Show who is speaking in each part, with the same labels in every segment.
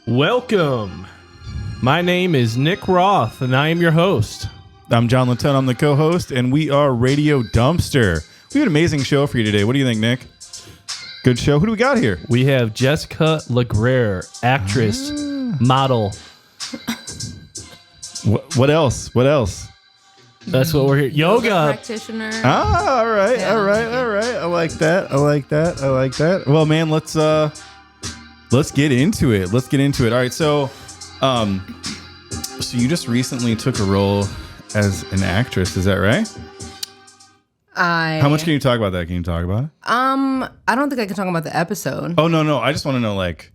Speaker 1: Welcome. My name is Nick Roth, and I am your host.
Speaker 2: I'm John Latone. I'm the co-host, and we are Radio Dumpster. We have an amazing show for you today. What do you think, Nick? Good show. Who do we got here?
Speaker 1: We have Jessica Legrair, actress, model.
Speaker 2: What else? What else?
Speaker 1: That's what we're here. Yoga
Speaker 3: practitioner.
Speaker 2: All right. I like that. Well, man, let's get into it. All right, so you just recently took a role as an actress, is that right? How much can you talk about that? Can you talk about it?
Speaker 3: I don't think I can talk about the episode.
Speaker 2: Oh, no. I just want to know, like,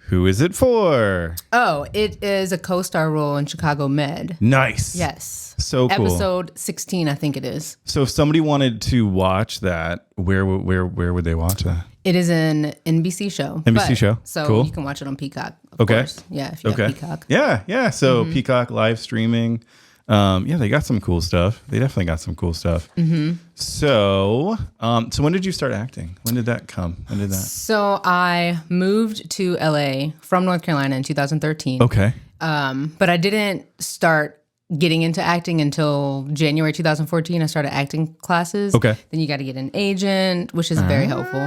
Speaker 2: who is it for?
Speaker 3: Oh, it is a co-star role in Chicago Med.
Speaker 2: Nice.
Speaker 3: Yes.
Speaker 2: So cool.
Speaker 3: Episode 16, I think it is.
Speaker 2: So if somebody wanted to watch that, where would they watch that?
Speaker 3: It is an NBC show.
Speaker 2: NBC show.
Speaker 3: So
Speaker 2: cool.
Speaker 3: You can watch it on Peacock, of course. Yeah, if you have Peacock.
Speaker 2: Yeah. So Peacock live streaming. They got some cool stuff. They definitely got some cool stuff. Mm-hmm. So when did you start acting? When did that come?
Speaker 3: So I moved to LA from North Carolina in 2013.
Speaker 2: Okay.
Speaker 3: But I didn't start getting into acting until January 2014. I started acting classes.
Speaker 2: Okay.
Speaker 3: Then you got to get an agent, which is very helpful.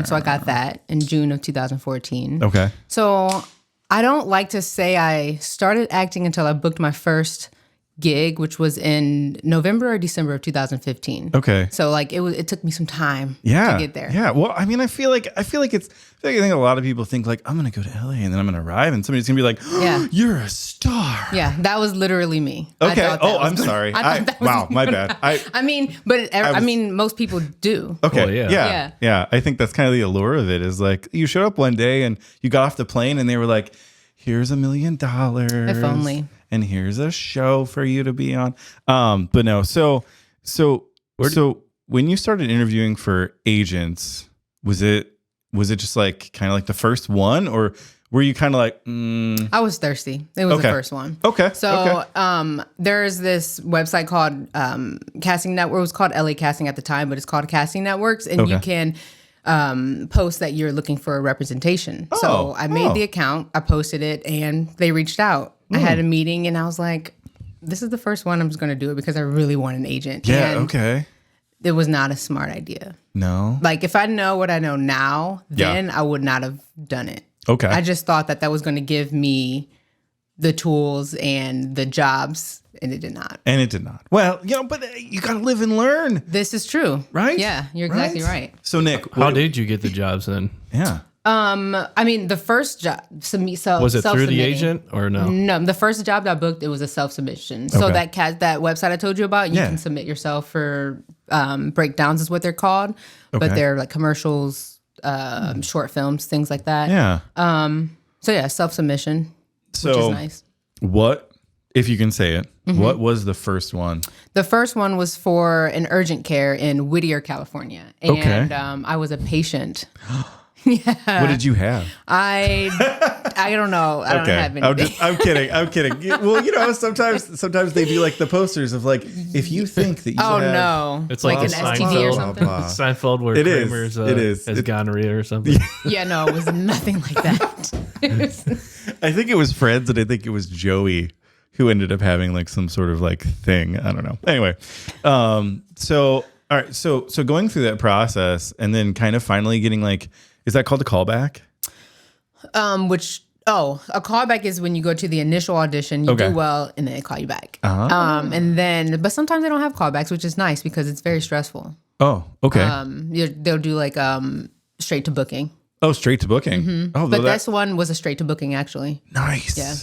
Speaker 3: So I got that in June of 2014.
Speaker 2: Okay.
Speaker 3: So I don't like to say I started acting until I booked my first gig, which was in November or December of 2015.
Speaker 2: Okay.
Speaker 3: So like it took me some time to get there.
Speaker 2: Yeah. Well, I mean, I feel like I think a lot of people think like, I'm going to go to LA and then I'm going to arrive and somebody's going to be like, oh, you're a star.
Speaker 3: Yeah. That was literally me.
Speaker 2: Okay. I'm sorry. Wow. My bad.
Speaker 3: I mean, most people do.
Speaker 2: Okay.
Speaker 1: Well,
Speaker 2: yeah. I think that's kind of the allure of it is like you showed up one day and you got off the plane and they were like, here's $1 million.
Speaker 3: If only.
Speaker 2: And here's a show for you to be on. But no, so when you started interviewing for agents, was it just like kind of like the first one, or were you kind of like?
Speaker 3: I was thirsty. It was the first one.
Speaker 2: Okay.
Speaker 3: So there's this website called Casting Network. It was called LA Casting at the time, but it's called Casting Networks, and you can post that you're looking for a representation. So I made the account, I posted it, and they reached out. I had a meeting and I was like, this is the first one. I'm just going to do it because I really want an agent.
Speaker 2: Yeah,
Speaker 3: and
Speaker 2: okay.
Speaker 3: It was not a smart idea.
Speaker 2: No?
Speaker 3: Like if I know what I know now, then I would not have done it.
Speaker 2: Okay.
Speaker 3: I just thought that was going to give me the tools and the jobs, and it did not. Well, but you got to live and learn. This is true.
Speaker 2: Right?
Speaker 3: Yeah, you're exactly right.
Speaker 2: So Nick,
Speaker 1: how did you get the jobs then?
Speaker 2: Yeah.
Speaker 3: I mean, the first job,
Speaker 1: was it through the agent or no?
Speaker 3: No, the first job that I booked, it was a self-submission. So that website I told you about, you can submit yourself for breakdowns is what they're called, but they're like commercials, short films, things like that.
Speaker 2: Yeah.
Speaker 3: Self-submission, which is nice.
Speaker 2: What, if you can say it, what was the first one?
Speaker 3: The first one was for an urgent care in Whittier, California, and I was a patient. Yeah.
Speaker 2: What did you have?
Speaker 3: I don't know. I don't have anything.
Speaker 2: I'm kidding. Well, sometimes they do like the posters of like, if you think that you have...
Speaker 3: no.
Speaker 1: It's like
Speaker 3: an STD or something.
Speaker 1: Seinfeld where Kramer's has gonorrhea or something.
Speaker 3: Yeah, no, it was nothing like that.
Speaker 2: I think it was Friends, and I think it was Joey who ended up having like some sort of like thing. I don't know. Anyway, so all right, so going through that process and then kind of finally getting like, is that called a callback?
Speaker 3: A callback is when you go to the initial audition, you do well, and then they call you back. But sometimes they don't have callbacks, which is nice because it's very stressful.
Speaker 2: Oh, okay.
Speaker 3: They'll do like straight to booking.
Speaker 2: Oh, straight to booking.
Speaker 3: Mm-hmm. Oh, but this one was a straight to booking actually.
Speaker 2: Nice.
Speaker 3: Yeah.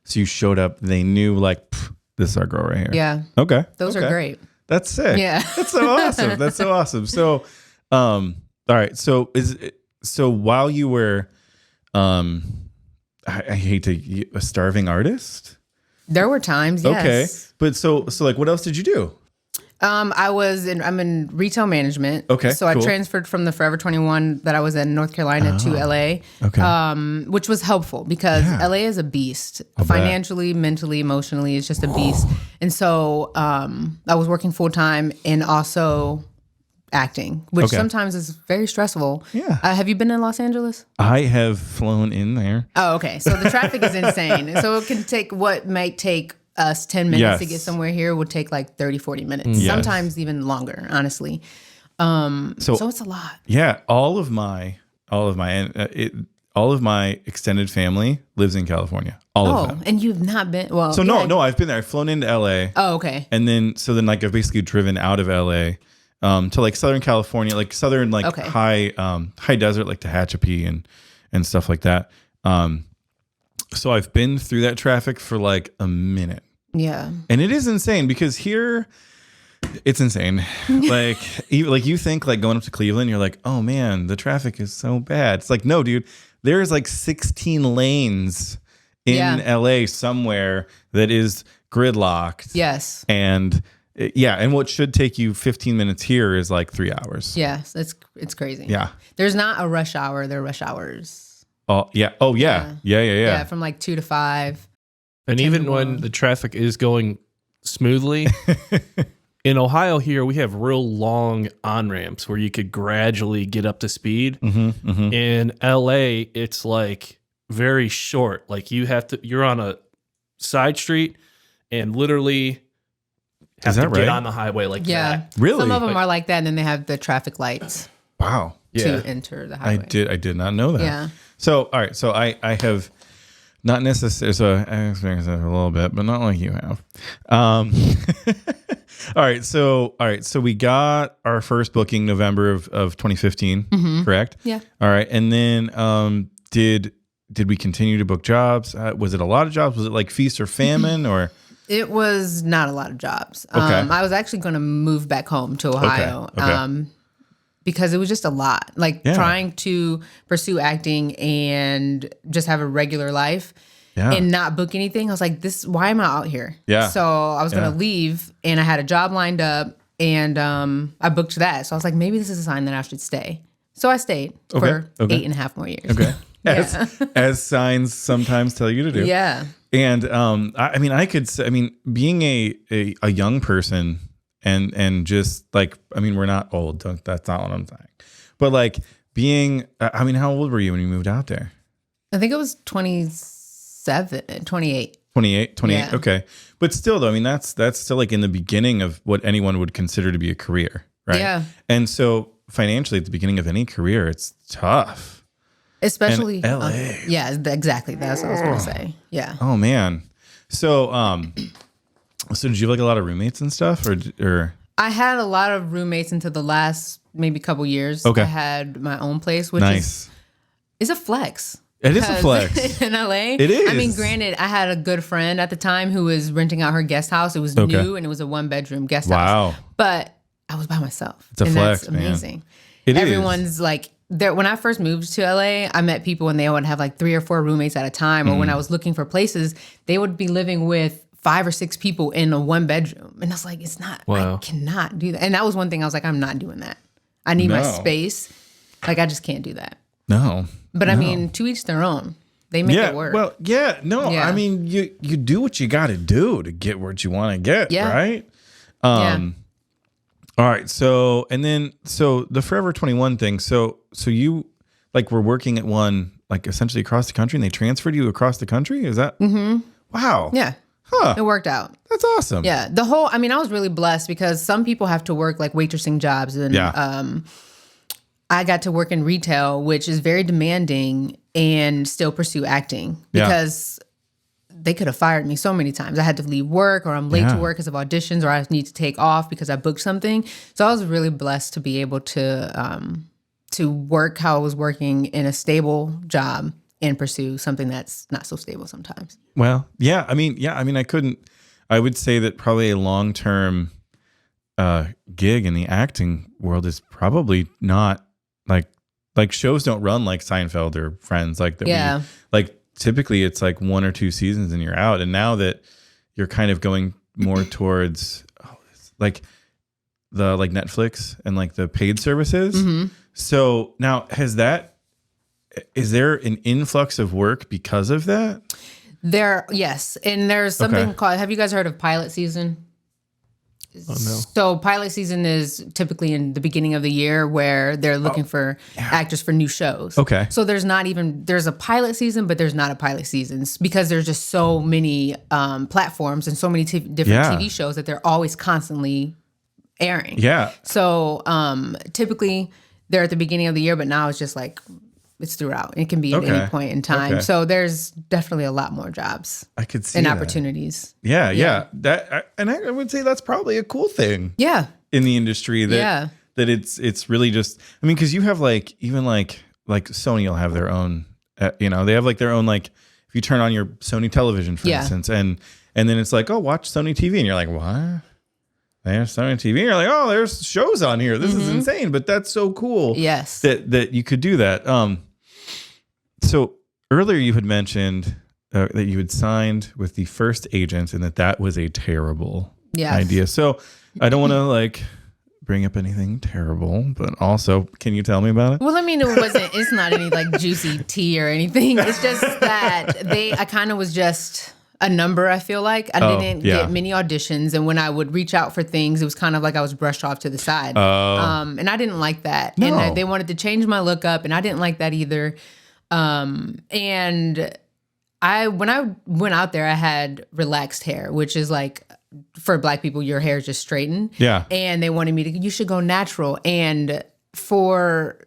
Speaker 2: So you showed up, they knew like, this is our girl right here.
Speaker 3: Yeah.
Speaker 2: Okay.
Speaker 3: Those are great.
Speaker 2: That's sick.
Speaker 3: Yeah.
Speaker 2: That's so awesome. So, all right. So while you were, I hate to, a starving artist?
Speaker 3: There were times, yes.
Speaker 2: Okay. But so like, what else did you do?
Speaker 3: I'm in retail management.
Speaker 2: Okay.
Speaker 3: So
Speaker 2: cool.
Speaker 3: I transferred from the Forever 21 that I was in North Carolina to LA.
Speaker 2: Okay.
Speaker 3: Which was helpful because LA is a beast. Financially, mentally, emotionally, it's just a beast. And so I was working full time and also acting, which
Speaker 2: Okay.
Speaker 3: sometimes is very stressful.
Speaker 2: Yeah.
Speaker 3: Have you been in Los Angeles?
Speaker 2: I have flown in there.
Speaker 3: Oh, okay. So the traffic is insane. So it can take what might take us 10 minutes to
Speaker 2: Yes.
Speaker 3: get somewhere here would take like 30, 40 minutes.
Speaker 2: Yes.
Speaker 3: Sometimes even longer, honestly. So it's a lot.
Speaker 2: Yeah, all of my extended family lives in California. All of them.
Speaker 3: And you've not been, well.
Speaker 2: So
Speaker 3: yeah.
Speaker 2: no, I've been there. I've flown into LA.
Speaker 3: Oh, okay.
Speaker 2: And then like I've basically driven out of LA to like Southern California, like southern like
Speaker 3: Okay.
Speaker 2: high desert like Tehachapi and stuff like that. So I've been through that traffic for like a minute.
Speaker 3: Yeah.
Speaker 2: And it is insane because here it's insane. Like even like you think like going up to Cleveland, you're like, "Oh man, the traffic is so bad." It's like, "No, dude. There's like 16 lanes in LA somewhere that is gridlocked."
Speaker 3: Yes.
Speaker 2: And and what should take you 15 minutes here is like 3 hours.
Speaker 3: Yes. It's crazy.
Speaker 2: Yeah.
Speaker 3: There's not a rush hour. There are rush hours.
Speaker 2: Oh, yeah. Oh, yeah. Yeah.
Speaker 3: Yeah. From like 2 to 5.
Speaker 1: And even when the traffic is going smoothly, in Ohio here, we have real long on-ramps where you could gradually get up to speed. In LA, it's like very short. Like you're on a side street and literally have to get on the highway like that.
Speaker 2: Really?
Speaker 3: Some of them are like that, and then they have the traffic lights
Speaker 2: Wow.
Speaker 3: to enter the highway.
Speaker 2: I did not know that.
Speaker 3: Yeah.
Speaker 2: So, all right. So I have not necessarily, so I experienced that a little bit, but not like you have. All right. So we got our first booking November of 2015, correct?
Speaker 3: Yeah.
Speaker 2: All right. And then did we continue to book jobs? Was it a lot of jobs? Was it like feast or famine or?
Speaker 3: It was not a lot of jobs.
Speaker 2: Okay.
Speaker 3: I was actually going to move back home to Ohio.
Speaker 2: Okay.
Speaker 3: Because it was just a lot. Like trying to pursue acting and just have a regular life and not book anything. I was like, why am I out here?
Speaker 2: Yeah.
Speaker 3: So I was going to leave, and I had a job lined up, and I booked that. So I was like, maybe this is a sign that I should stay. So I stayed for 8.5 more years.
Speaker 2: Okay. As signs sometimes tell you to do.
Speaker 3: Yeah.
Speaker 2: And being a young person and just like, we're not old. That's not what I'm saying. But like being, how old were you when you moved out there?
Speaker 3: I think it was 28.
Speaker 2: 28.
Speaker 3: Yeah.
Speaker 2: Okay. But still though, that's still like in the beginning of what anyone would consider to be a career. Right.
Speaker 3: Yeah.
Speaker 2: And so financially at the beginning of any career, it's tough.
Speaker 3: Especially
Speaker 2: And LA.
Speaker 3: Exactly. That's what I was going to say. Yeah.
Speaker 2: Oh man. So, so did you have like a lot of roommates and stuff or?
Speaker 3: I had a lot of roommates until the last maybe couple years.
Speaker 2: Okay.
Speaker 3: I had my own place, which
Speaker 2: Nice.
Speaker 3: is a flex.
Speaker 2: It is a flex.
Speaker 3: In LA.
Speaker 2: It is.
Speaker 3: I mean, granted, I had a good friend at the time who was renting out her guest house. It was new and it was a 1-bedroom guest house. But I was by myself.
Speaker 2: It's a flex,
Speaker 3: that's amazing.
Speaker 2: Man. It is.
Speaker 3: Everyone's like, when I first moved to LA, I met people and they would have like 3 or 4 roommates at a time. Or when I was looking for places, they would be living with 5 or 6 people in a 1-bedroom. And I was like, it's not, I cannot do that. And that was one thing I was like, I'm not doing that. I need my space. Like, I just can't do that.
Speaker 2: No.
Speaker 3: But I mean, to each their own. They make it work.
Speaker 2: Well, I mean, you do what you got to do to get what you want to get, right? All right. So, and then, the Forever 21 thing. So you like were working at one, like essentially across the country and they transferred you across the country? Is that? Mm-hmm. Wow.
Speaker 3: Yeah.
Speaker 2: Huh.
Speaker 3: It worked out.
Speaker 2: That's awesome.
Speaker 3: Yeah. I was really blessed because some people have to work like waitressing jobs and, I got to work in retail, which is very demanding and still pursue acting because they could have fired me so many times. I had to leave work or I'm late to work because of auditions or I need to take off because I booked something. So I was really blessed to be able to work how I was working in a stable job and pursue something that's not so stable sometimes.
Speaker 2: Well, I would say that probably a long-term gig in the acting world is probably not like shows don't run like Seinfeld or Friends like that.
Speaker 3: Yeah.
Speaker 2: Typically it's like 1 or 2 seasons and you're out. And now that you're kind of going more towards like the Netflix and like the paid services. Mm-hmm. So now is there an influx of work because of that?
Speaker 3: Yes. And there's something called, have you guys heard of pilot season?
Speaker 1: Oh, no.
Speaker 3: So pilot season is typically in the beginning of the year where they're looking for actors for new shows.
Speaker 2: Okay.
Speaker 3: So there's a pilot season, but there's not a pilot season because there's just so many platforms and so many different TV shows that they're always constantly airing.
Speaker 2: Yeah.
Speaker 3: So typically they're at the beginning of the year, but now it's just like it's throughout. It can be at any point in time.
Speaker 2: Okay.
Speaker 3: So there's definitely a lot more jobs.
Speaker 2: I could see
Speaker 3: and
Speaker 2: that.
Speaker 3: Opportunities.
Speaker 2: Yeah. I would say that's probably a cool thing.
Speaker 3: Yeah.
Speaker 2: In the industry that it's really just, I mean, because you have like even like Sony will have their own, they have like their own, like if you turn on your Sony television, for instance, and then it's like, oh, watch Sony TV, and you're like, what? There's Sony TV. And you're like, oh, there's shows on here. This is insane, but that's so cool.
Speaker 3: Yes,
Speaker 2: that you could do that. So earlier you had mentioned that you had signed with the first agent, and that was a terrible idea. So I don't want to like bring up anything terrible, but also, can you tell me about it?
Speaker 3: Well, I mean, it's not any like juicy tea or anything. It's just that I kind of was just a number, I feel like. I didn't get many auditions, and when I would reach out for things, it was kind of like I was brushed off to the side. And I didn't like that. No. And they wanted to change my look up, and I didn't like that either. And when I went out there, I had relaxed hair, which is like, for Black people, your hair is just straightened.
Speaker 2: Yeah.
Speaker 3: And they wanted me you should go natural. And for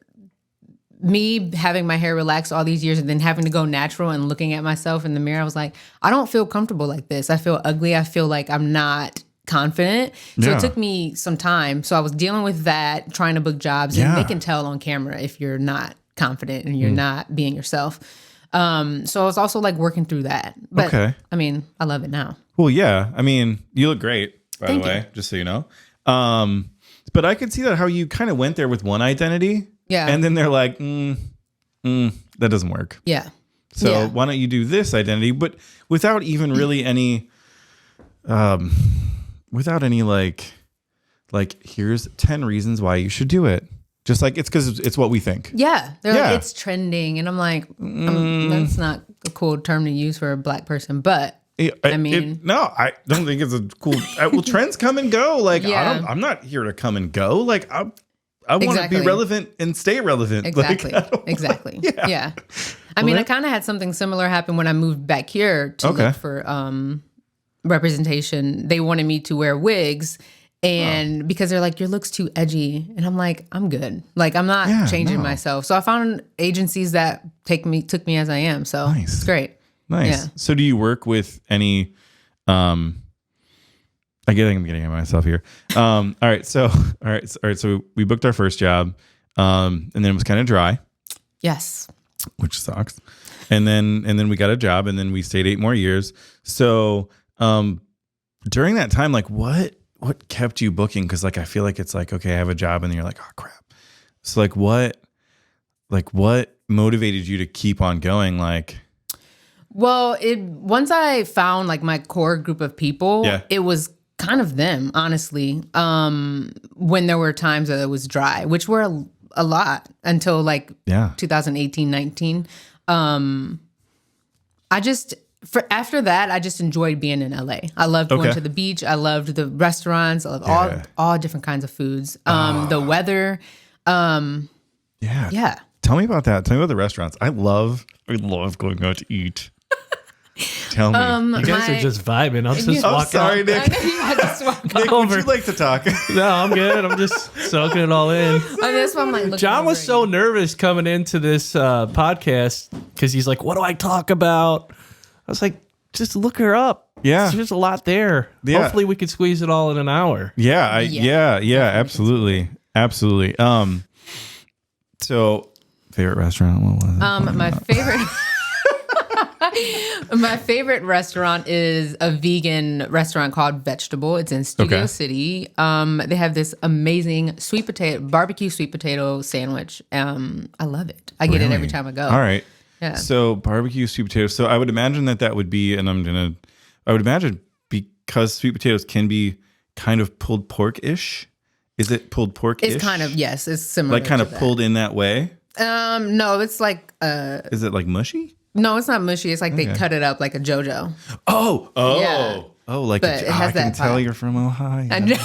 Speaker 3: me having my hair relaxed all these years and then having to go natural and looking at myself in the mirror, I was like, I don't feel comfortable like this. I feel ugly. I feel like I'm not confident. So it took me some time. So I was dealing with that, trying to book jobs, and they can tell on camera if you're not confident and you're not being yourself. So I was also like working through that. But I mean, I love it now.
Speaker 2: Well, yeah. I mean, you look great, by the way, just so you know. But I could see that how you kind of went there with one identity. Yeah. And then they're like, that doesn't work.
Speaker 3: Yeah.
Speaker 2: So why don't you do this identity? But without even really any, like, here's 10 reasons why you should do it. Just like, it's because it's what we think.
Speaker 3: Yeah. They're like, it's trending. And I'm like, that's not a cool term to use for a Black person. But I mean,
Speaker 2: no, I don't think it's a cool, well, trends come and go. Like, I'm not here to come and go. Like, I want to be relevant and stay relevant.
Speaker 3: Exactly.
Speaker 2: Like,
Speaker 3: exactly. Yeah. I mean, I kind of had something similar happen when I moved back here to look for representation. They wanted me to wear wigs. And because they're like, your look's too edgy. And I'm like, I'm good. Like, I'm not changing myself. So I found agencies that took me as I am. So it's great.
Speaker 2: Nice. Yeah. So do you work with any, I think I'm getting at myself here. All right. So we booked our first job, and then it was kind of dry.
Speaker 3: Yes.
Speaker 2: Which sucks. And then we got a job, and then we stayed 8 more years. So, during that time, like what kept you booking? Cause like, I feel like it's like, okay, I have a job, and then you're like, oh crap. So like what motivated you to keep on going? Like,
Speaker 3: well, once I found like my core group of people, it was kind of them, honestly. When there were times that it was dry, which were a lot until like 2018, 19. After that, I just enjoyed being in LA. I loved going to the beach. I loved the restaurants. I loved all different kinds of foods. The weather. Yeah.
Speaker 2: Tell me about that. Tell me about the restaurants. I love going out to eat. Tell me.
Speaker 1: You guys are just vibing. I'm just walking.
Speaker 2: Sorry, Nick. Nick, would you like to talk?
Speaker 1: No, I'm good. I'm just soaking it all in.
Speaker 3: That's why I'm like,
Speaker 1: John was so nervous coming into this podcast because he's like, what do I talk about? I was like, just look her up.
Speaker 2: Yeah.
Speaker 1: There's a lot there. Yeah. Hopefully we could squeeze it all in an hour.
Speaker 2: Yeah, absolutely. Absolutely. So favorite restaurant, what was it?
Speaker 3: My favorite restaurant is a vegan restaurant called Vegetable. It's in Studio City. They have this amazing barbecue sweet potato sandwich. I love it. I get it every time I go.
Speaker 2: All right.
Speaker 3: Yeah.
Speaker 2: So barbecue sweet potatoes. So I would imagine that would be, and I would imagine because sweet potatoes can be kind of pulled pork-ish. Is it pulled pork-ish?
Speaker 3: It's kind of, yes, it's similar.
Speaker 2: Like kind of pulled in that way?
Speaker 3: No, it's like
Speaker 2: Is it like mushy?
Speaker 3: No, it's not mushy. It's like they cut it up like a JoJo.
Speaker 2: Oh, Oh, like
Speaker 3: But it has
Speaker 2: I can
Speaker 3: that
Speaker 2: tell
Speaker 3: vibe.
Speaker 2: you're from Ohio.
Speaker 3: I know.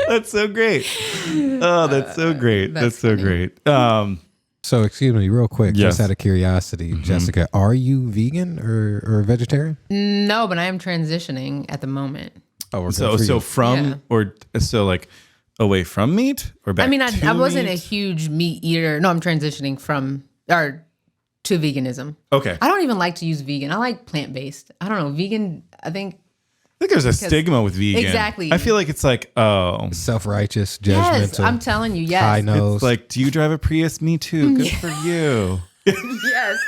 Speaker 2: That's so great. Oh, that's so great. That's so
Speaker 3: funny.
Speaker 2: great.
Speaker 4: So, excuse me, real quick,
Speaker 2: Yes.
Speaker 4: just out of curiosity, Jessica, are you vegan or vegetarian?
Speaker 3: No, but I am transitioning at the moment.
Speaker 4: Oh, we're
Speaker 2: so from
Speaker 3: Yeah.
Speaker 2: or so like away from meat or back
Speaker 3: I mean,
Speaker 2: to
Speaker 3: I wasn't a
Speaker 2: meat?
Speaker 3: huge meat eater. No, I'm transitioning to veganism.
Speaker 2: Okay.
Speaker 3: I don't even like to use vegan. I like plant-based. I don't know. Vegan, I think.
Speaker 2: I think there's a stigma with vegan.
Speaker 3: Exactly.
Speaker 2: I feel like it's like, oh,
Speaker 4: self-righteous,
Speaker 3: Yes,
Speaker 4: judgmental,
Speaker 3: I'm telling you, yes.
Speaker 4: high nose.
Speaker 2: it's like, do you drive a Prius? Me too. Good for you.
Speaker 3: Yes.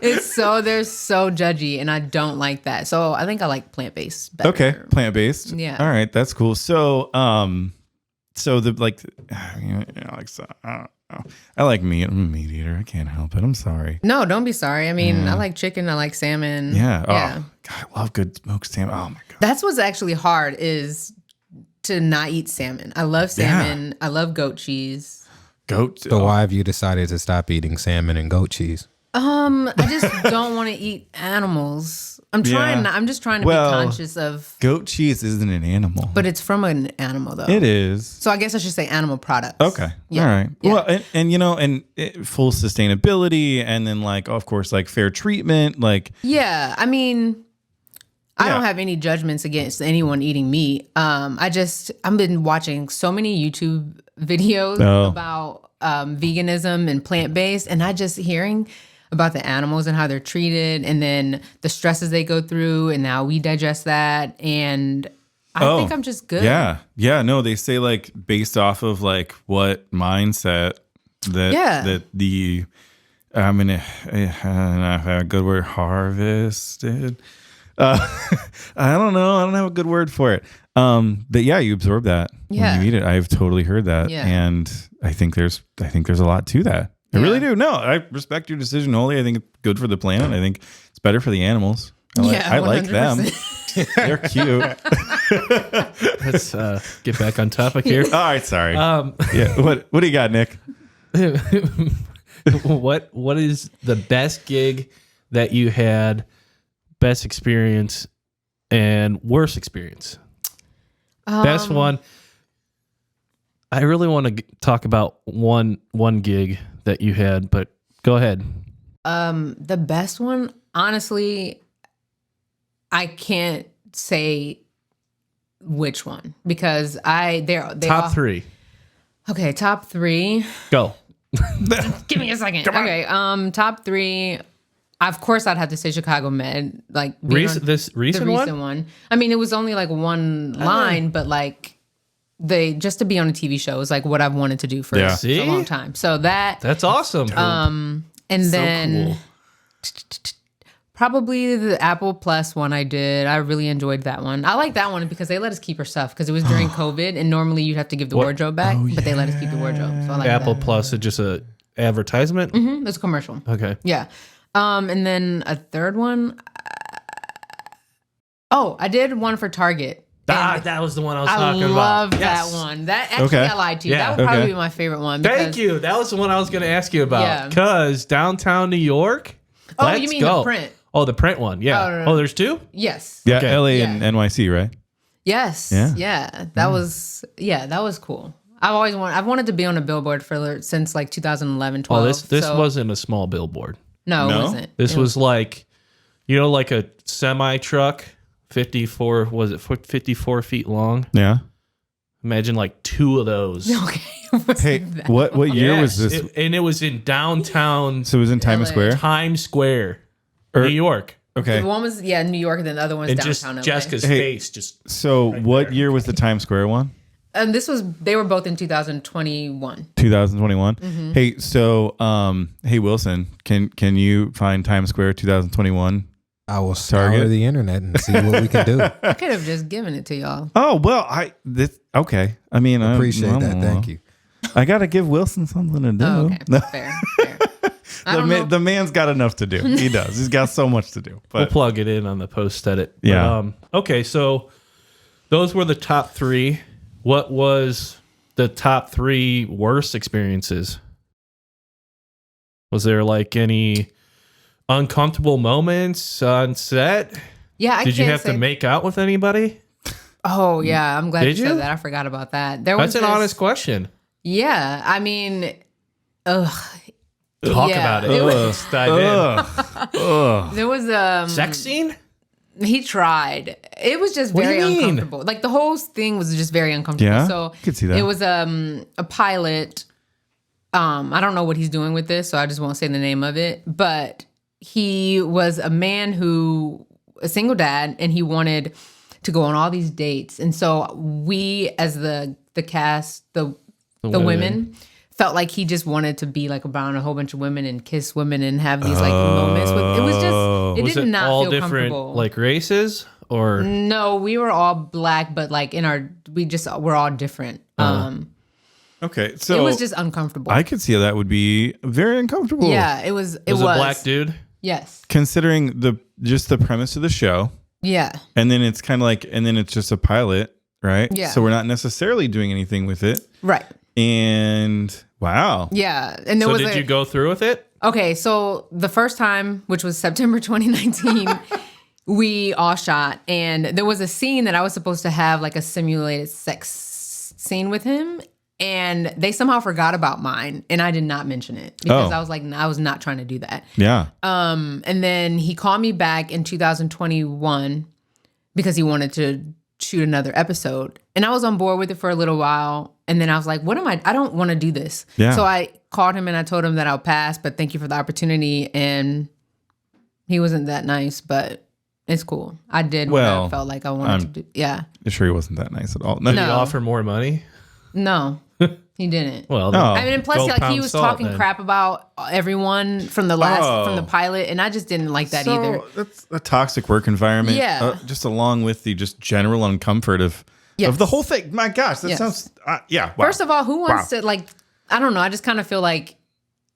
Speaker 3: They're so judgy, and I don't like that. So I think I like plant-based better.
Speaker 2: Okay, plant based.
Speaker 3: Yeah.
Speaker 2: All right, that's cool. So, so the like, I don't know. I like meat. I'm a meat eater. I can't help it. I'm sorry.
Speaker 3: No, don't be sorry. I mean, I like chicken. I like salmon.
Speaker 2: Yeah.
Speaker 3: Yeah.
Speaker 2: Oh, God, I love good smoked salmon. Oh my God.
Speaker 3: That's what's actually hard is to not eat salmon. I love salmon. I love goat cheese.
Speaker 2: Goat.
Speaker 4: So why have you decided to stop eating salmon and goat cheese?
Speaker 3: I just don't want to eat animals. I'm trying.
Speaker 2: Yeah.
Speaker 3: I'm just trying to
Speaker 2: Well,
Speaker 3: be conscious of.
Speaker 2: Goat cheese isn't an animal.
Speaker 3: But it's from an animal, though.
Speaker 2: It is.
Speaker 3: So I guess I should say animal products.
Speaker 2: Okay.
Speaker 3: Yeah.
Speaker 2: All right.
Speaker 3: Yeah.
Speaker 2: Well, and you know, and full sustainability, and then like, of course, like fair treatment, like.
Speaker 3: Yeah, I mean, I
Speaker 2: Yeah.
Speaker 3: don't have any judgments against anyone eating meat. I've been watching so many YouTube videos about veganism and plant-based, and I just hearing about the animals and how they're treated, and then the stresses they go through, and how we digest that, and I think I'm just good.
Speaker 2: Yeah. Yeah. No, they say like based off of like what mindset that the I'm gonna have a good word, harvested. I don't know. I don't have a good word for it. But yeah, you absorb that
Speaker 3: Yeah.
Speaker 2: when you eat it. I've totally heard that,
Speaker 3: Yeah.
Speaker 2: and I think there's a lot to that. I really do. No, I respect your decision wholly. I think it's good for the planet. I think it's better for the animals. I like them.
Speaker 3: 100%.
Speaker 2: They're cute.
Speaker 1: Let's get back on topic here.
Speaker 2: All right, sorry. Yeah. What do you got, Nick?
Speaker 1: What is the best gig that you had, best experience, and worst experience? Best one. I really want to talk about one gig that you had, but go ahead.
Speaker 3: The best one, honestly, I can't say which one because they
Speaker 1: Top
Speaker 3: all,
Speaker 1: three.
Speaker 3: Okay, top three.
Speaker 1: Go.
Speaker 3: Give me a second. Okay, top three. Of course, I'd have to say Chicago Med. Like
Speaker 1: Recent
Speaker 3: the
Speaker 1: one?
Speaker 3: recent one. I mean, it was only like one line, but like just to be on a TV show is like what I've wanted to do for
Speaker 2: Yeah.
Speaker 3: a long time. So
Speaker 1: That's awesome.
Speaker 3: and
Speaker 1: So
Speaker 3: then
Speaker 1: cool.
Speaker 3: probably the Apple Plus one I did. I really enjoyed that one. I like that one because they let us keep our stuff because it was during COVID and normally you'd have to give the wardrobe back, but they let us keep the wardrobe. So I like
Speaker 1: Apple
Speaker 3: that.
Speaker 1: Plus is just a advertisement.
Speaker 3: It was a commercial.
Speaker 1: Okay.
Speaker 3: Yeah. And then a third one. I did one for Target.
Speaker 1: That was the one I was
Speaker 3: I
Speaker 1: talking about.
Speaker 3: love
Speaker 1: Yes.
Speaker 3: that one. That actually
Speaker 2: Okay.
Speaker 3: I lied to you.
Speaker 1: Yeah.
Speaker 3: That would probably
Speaker 2: Okay.
Speaker 3: be my favorite one.
Speaker 1: Thank you. That was the one I was going to ask you about.
Speaker 3: Yeah.
Speaker 1: Because downtown New York.
Speaker 3: Oh,
Speaker 1: let's
Speaker 3: you mean
Speaker 1: go.
Speaker 3: the print?
Speaker 1: Oh, the print one. Yeah.
Speaker 3: Oh, no.
Speaker 1: There's two?
Speaker 3: Yes.
Speaker 2: Yeah,
Speaker 1: Okay.
Speaker 2: LA
Speaker 3: Yeah.
Speaker 2: and NYC, right?
Speaker 3: Yes.
Speaker 2: Yeah.
Speaker 3: Yeah. That was cool. I've wanted to be on a billboard since like 2011, 12.
Speaker 1: Oh, this wasn't a small billboard.
Speaker 3: No,
Speaker 2: No?
Speaker 3: it wasn't.
Speaker 1: This
Speaker 3: It
Speaker 1: was like, like a semi truck, 54 feet long?
Speaker 2: Yeah.
Speaker 1: Imagine like two of those.
Speaker 3: Okay. It wasn't
Speaker 2: Hey,
Speaker 3: that.
Speaker 2: what year was
Speaker 1: Yes,
Speaker 2: this?
Speaker 1: and it was in downtown
Speaker 2: So it was in Times
Speaker 3: LA.
Speaker 2: Square.
Speaker 1: Times Square, New York.
Speaker 2: Okay.
Speaker 3: The one was New York, and then the other one's
Speaker 1: And just
Speaker 3: downtown LA.
Speaker 1: Jessica's
Speaker 2: Hey.
Speaker 1: face just
Speaker 2: So what year was the Times Square one?
Speaker 3: And they were both in 2021.
Speaker 2: 2021.
Speaker 3: Mm-hmm.
Speaker 2: Hey, so hey Wilson, can you find Times Square 2021?
Speaker 4: I will scour
Speaker 2: Target?
Speaker 4: the internet and see what we can do.
Speaker 3: I could have just given it to y'all.
Speaker 2: Oh well, okay. I mean, I
Speaker 4: Appreciate
Speaker 2: don't
Speaker 4: that.
Speaker 2: know.
Speaker 4: Thank you.
Speaker 2: I gotta give Wilson something to do.
Speaker 3: Oh, okay. Fair. I don't know.
Speaker 2: The man's got enough to do. He does. He's got so much to do.
Speaker 1: we'll
Speaker 2: But
Speaker 1: plug it in on the post edit.
Speaker 2: Yeah.
Speaker 1: Okay, so those were the top three. What was the top three worst experiences? Was there like any uncomfortable moments on set
Speaker 3: Yeah,
Speaker 1: Did you have to make out with anybody?
Speaker 3: Oh yeah, I'm glad
Speaker 1: Did
Speaker 3: you
Speaker 1: you?
Speaker 3: said that. I forgot about that.
Speaker 1: That's an honest question.
Speaker 3: Yeah, I mean,
Speaker 1: Talk about it. Let's dive in.
Speaker 3: there was
Speaker 1: Sex scene?
Speaker 3: He tried. It was just
Speaker 1: What do
Speaker 3: very
Speaker 1: you mean?
Speaker 3: uncomfortable. Like the whole thing was just very uncomfortable.
Speaker 2: Yeah,
Speaker 3: So
Speaker 2: I could see that.
Speaker 3: It was a pilot. I don't know what he's doing with this, so I just won't say the name of it. But he was a man a single dad, and he wanted to go on all these dates. And so we, as the cast, the women, felt like he just wanted to be like around a whole bunch of women and kiss women and have these like moments. It was just,
Speaker 1: Was
Speaker 3: did
Speaker 1: it
Speaker 3: not
Speaker 1: all
Speaker 3: feel
Speaker 1: different
Speaker 3: comfortable.
Speaker 1: like races or?
Speaker 3: No, we were all black, but like we're all different.
Speaker 2: Okay, so
Speaker 3: It was just uncomfortable.
Speaker 2: I could see how that would be very uncomfortable.
Speaker 3: Yeah, it was. It
Speaker 1: was a black dude?
Speaker 3: Yes.
Speaker 2: Considering the premise of the show,
Speaker 3: Yeah.
Speaker 2: and then it's kind of like, and then it's just a pilot, right?
Speaker 3: Yeah.
Speaker 2: So we're not necessarily doing anything with it.
Speaker 3: Right.
Speaker 2: And wow.
Speaker 3: Yeah. And there
Speaker 1: So
Speaker 3: was
Speaker 1: did you go through with it?
Speaker 3: Okay, so the first time, which was September 2019, we all shot, and there was a scene that I was supposed to have like a simulated sex scene with him, and they somehow forgot about mine, and I did not mention it because I was like, I was not trying to do that.
Speaker 2: Yeah.
Speaker 3: And then he called me back in 2021 because he wanted to shoot another episode, and I was on board with it for a little while, and then I was like, I don't want to do this.
Speaker 2: Yeah.
Speaker 3: So I called him and I told him that I'll pass, but thank you for the opportunity. And he wasn't that nice, but it's cool. I did what I felt like I wanted to do. Yeah.
Speaker 2: I'm sure he wasn't that nice at all.
Speaker 1: Did he offer more money?
Speaker 3: No, he didn't.
Speaker 1: Well,
Speaker 3: I mean, and plus,
Speaker 1: go
Speaker 3: like, he
Speaker 1: pound
Speaker 3: was
Speaker 1: salt,
Speaker 3: talking
Speaker 1: then.
Speaker 3: crap about everyone from the from the pilot, and I just didn't like that either.
Speaker 2: That's a toxic work environment.
Speaker 3: Yeah.
Speaker 2: Just along with the just general uncomfort of the whole thing. My gosh, that sounds, yeah. Wow.
Speaker 3: First of all, who wants to, like, I don't know. I just kind of feel like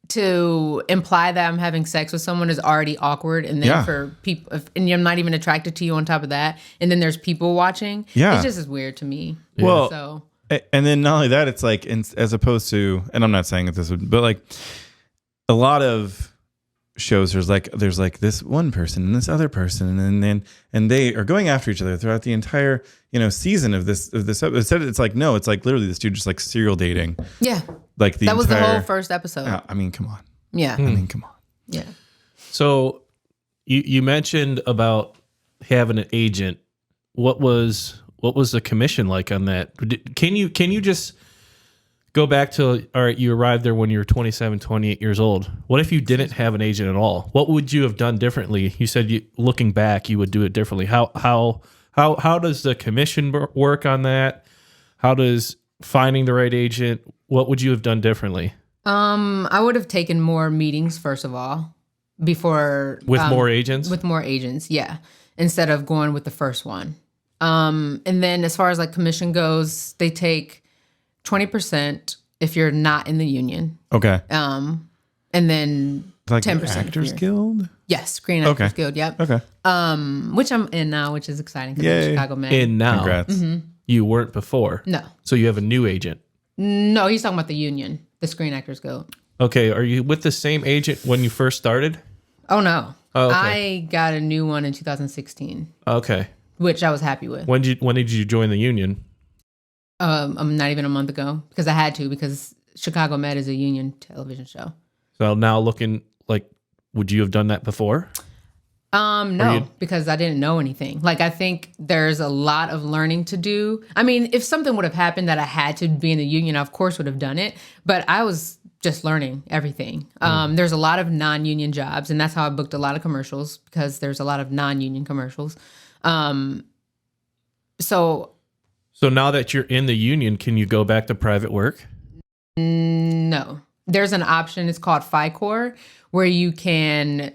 Speaker 3: to imply that I'm having sex with someone is already awkward. And then for people, and I'm not even attracted to you on top of that. And then there's people watching.
Speaker 2: Yeah.
Speaker 3: It's just as weird to me.
Speaker 2: Well,
Speaker 3: so.
Speaker 2: And then not only that, it's like, as opposed to, and I'm not saying that this would, but like a lot of shows, there's like this one person and this other person, and they are going after each other throughout the entire, season of this episode. Instead, it's like, no, it's like literally this dude just like serial dating.
Speaker 3: Yeah.
Speaker 2: Like
Speaker 3: that was the whole first episode.
Speaker 2: I mean, come on.
Speaker 3: Yeah.
Speaker 2: I mean, come on.
Speaker 3: Yeah.
Speaker 1: So you mentioned about having an agent. What was the commission like on that? Can you just go back to, all right, you arrived there when you were 27, 28 years old. What if you didn't have an agent at all? What would you have done differently? You said looking back, you would do it differently. How does the commission work on that? How does finding the right agent, what would you have done differently?
Speaker 3: I would have taken more meetings, first of all, before.
Speaker 1: With more agents?
Speaker 3: With more agents, yeah. Instead of going with the first one. And then as far as like commission goes, they take 20% if you're not in the union.
Speaker 2: Okay.
Speaker 3: And then
Speaker 2: Like
Speaker 3: 10%
Speaker 2: the
Speaker 3: if
Speaker 2: Actors
Speaker 3: you're-
Speaker 2: Guild?
Speaker 3: Yes, Screen Actors Guild, yep.
Speaker 2: Okay.
Speaker 3: Which I'm in now, which is exciting because I'm a
Speaker 2: Yay.
Speaker 3: Chicago man.
Speaker 1: And now
Speaker 2: Congrats.
Speaker 1: you weren't before.
Speaker 3: No.
Speaker 1: So you have a new agent.
Speaker 3: No, he's talking about the union, the Screen Actors Guild.
Speaker 1: Okay. Are you with the same agent when you first started?
Speaker 3: Oh, no.
Speaker 1: Oh, okay.
Speaker 3: I got a new one in 2016,
Speaker 1: Okay.
Speaker 3: which I was happy with.
Speaker 1: When did you join the union?
Speaker 3: Not even a month ago because I had to, because Chicago Med is a union television show.
Speaker 1: So now looking like, would you have done that before?
Speaker 3: No, because I didn't know anything. Like, I think there's a lot of learning to do. I mean, if something would have happened that I had to be in the union, I of course would have done it. But I was just learning everything. There's a lot of non-union jobs, and that's how I booked a lot of commercials, because there's a lot of non-union commercials. So
Speaker 1: now that you're in the union, can you go back to private work?
Speaker 3: no, there's an option. It's called FICOR, where you can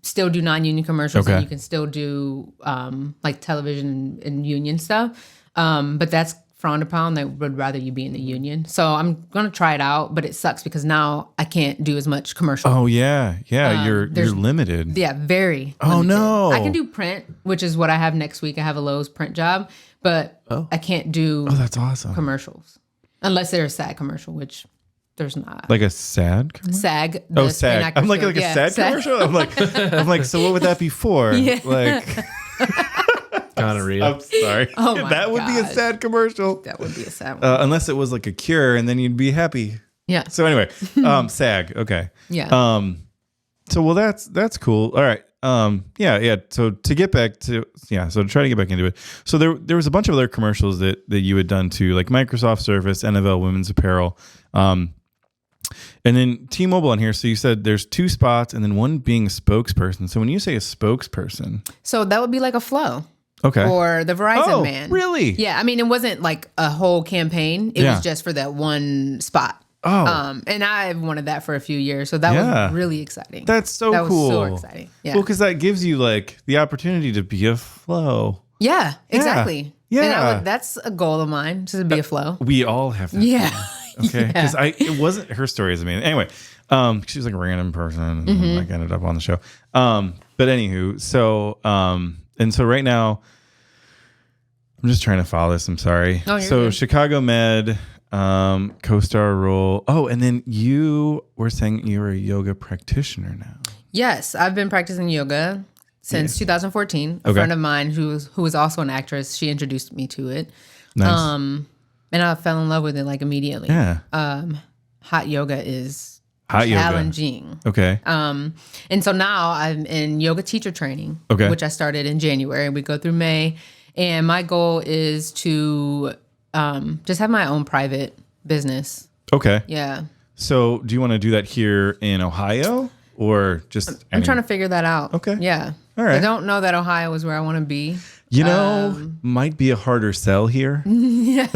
Speaker 3: still do non-union commercials, and you can still do like television and union stuff. But that's frowned upon. They would rather you be in the union. So I'm going to try it out, but it sucks because now I can't do as much commercial.
Speaker 2: Oh yeah. Yeah. You're limited.
Speaker 3: Yeah, very.
Speaker 2: Oh,
Speaker 3: limited.
Speaker 2: no.
Speaker 3: I can do print, which is what I have next week. I have a Lowe's print job, but I can't do
Speaker 2: That's awesome.
Speaker 3: commercials unless they're a SAG commercial, which there's not.
Speaker 2: Like a sad commercial?
Speaker 3: SAG.
Speaker 2: Oh,
Speaker 3: the Screen
Speaker 2: SAG.
Speaker 3: Actors
Speaker 2: I'm like
Speaker 3: Guild.
Speaker 2: a
Speaker 3: Yeah,
Speaker 2: sad commercial? I'm like, so what would that be for?
Speaker 3: Yeah.
Speaker 2: Like,
Speaker 1: gonorrhea.
Speaker 2: I'm sorry.
Speaker 3: Oh my
Speaker 2: that would be a
Speaker 3: gosh.
Speaker 2: sad commercial.
Speaker 3: That would be a sad one.
Speaker 2: Unless it was like a cure, and then you'd be happy.
Speaker 3: Yeah.
Speaker 2: So anyway, SAG. Okay.
Speaker 3: Yeah.
Speaker 2: So well, that's cool. All right. Yeah. So to get back to so to try to get back into it. So there was a bunch of other commercials that you had done too, like Microsoft Surface, NFL Women's Apparel, and then T-Mobile on here. So you said there's 2 spots, and then one being a spokesperson. So when you say a spokesperson,
Speaker 3: So that would be like a Flow.
Speaker 2: okay,
Speaker 3: Or the Verizon
Speaker 2: oh,
Speaker 3: man.
Speaker 2: really?
Speaker 3: Yeah. I mean, it wasn't like a whole campaign. It
Speaker 2: Yeah.
Speaker 3: was just for that one spot.
Speaker 2: Oh,
Speaker 3: And I've wanted that for a few years. So that
Speaker 2: Yeah.
Speaker 3: was really exciting.
Speaker 2: that's so
Speaker 3: that
Speaker 2: cool.
Speaker 3: was so exciting. Yeah.
Speaker 2: Well, because that gives you like the opportunity to be a Flow.
Speaker 3: Yeah, exactly.
Speaker 2: Yeah.
Speaker 3: And that's a goal of mine, to be a Flow.
Speaker 2: We all have that.
Speaker 3: Yeah.
Speaker 2: Okay,
Speaker 3: Yeah.
Speaker 2: because it wasn't her story is amazing. Anyway, she was like a random person, and
Speaker 3: Mm-hmm.
Speaker 2: like ended up on the show. But anywho, so and so right now, I'm just trying to follow this. I'm sorry.
Speaker 3: Oh, you're
Speaker 2: So
Speaker 3: good.
Speaker 2: Chicago Med, co-star role. Oh, and then you were saying you're a yoga practitioner now.
Speaker 3: Yes, I've been practicing yoga since 2014. A
Speaker 2: Okay.
Speaker 3: friend of mine who was also an actress, she introduced me to it.
Speaker 2: Nice.
Speaker 3: And I fell in love with it like immediately.
Speaker 2: Yeah.
Speaker 3: Hot yoga is
Speaker 2: Hot yoga.
Speaker 3: challenging.
Speaker 2: Okay.
Speaker 3: And so now I'm in yoga teacher training,
Speaker 2: Okay.
Speaker 3: which I started in January. We go through May. And my goal is to just have my own private business.
Speaker 2: Okay.
Speaker 3: Yeah.
Speaker 2: So do you want to do that here in Ohio or just?
Speaker 3: I'm trying to figure that out.
Speaker 2: Okay.
Speaker 3: Yeah.
Speaker 2: All right.
Speaker 3: I don't know that Ohio is where I want to be.
Speaker 2: You know, might be a harder sell here.
Speaker 3: Yeah.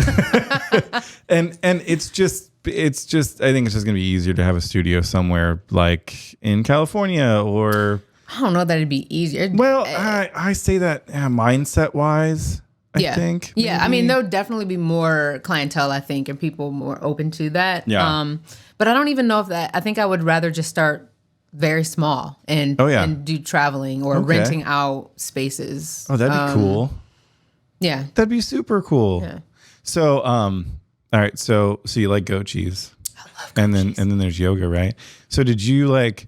Speaker 2: and it's just I think it's just gonna be easier to have a studio somewhere like in California or
Speaker 3: I don't know that it'd be easier.
Speaker 2: well, I say that mindset wise. I think.
Speaker 3: Yeah. I
Speaker 2: maybe.
Speaker 3: mean, there'll definitely be more clientele, I think, and people more open to that.
Speaker 2: Yeah.
Speaker 3: But I don't even know if that. I think I would rather just start very small and and do traveling or
Speaker 2: Okay.
Speaker 3: renting out spaces.
Speaker 2: Oh, that'd be cool.
Speaker 3: Yeah.
Speaker 2: That'd be super cool.
Speaker 3: Yeah.
Speaker 2: So, all right. So you like goat cheese, I love goat cheese. And then there's yoga, right? So did you like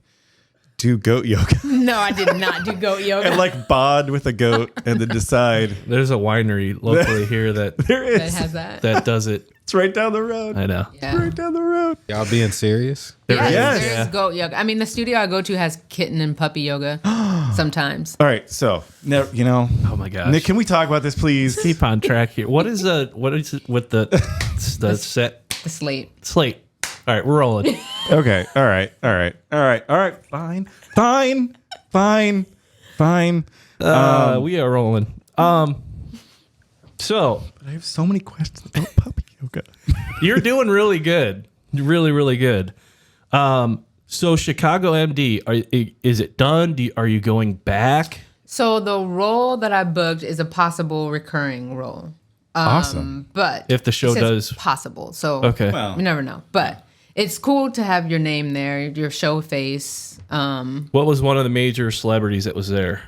Speaker 2: do goat yoga
Speaker 3: No, I did not do goat yoga.
Speaker 2: and like bod with a goat and then decide
Speaker 1: There's a winery locally here that
Speaker 2: there
Speaker 3: that
Speaker 2: is?
Speaker 3: has that.
Speaker 1: that does it.
Speaker 2: It's right down the road.
Speaker 1: I know.
Speaker 3: Yeah.
Speaker 2: Right down the road.
Speaker 4: Y'all being serious?
Speaker 3: Yes,
Speaker 2: Yes.
Speaker 3: there is goat yoga. I mean, the studio I go to has kitten and puppy yoga sometimes.
Speaker 2: All right. So now,
Speaker 1: Oh my gosh.
Speaker 2: Nick, can we talk about this, please?
Speaker 1: Keep on track here. What is it with the set
Speaker 3: The slate.
Speaker 1: slate? All right, we're rolling.
Speaker 2: Okay. All right. Fine.
Speaker 1: We are rolling. So
Speaker 2: I have so many questions about puppy yoga.
Speaker 1: you're doing really good. Really, really good. So Chicago MD, is it done? Are you going back?
Speaker 3: So the role that I booked is a possible recurring role.
Speaker 2: Awesome.
Speaker 3: But
Speaker 1: If the show
Speaker 3: it says
Speaker 1: does-
Speaker 3: possible. So
Speaker 1: Okay.
Speaker 2: Well,
Speaker 3: you never know. But it's cool to have your name there, your show face.
Speaker 1: What was one of the major celebrities that was there?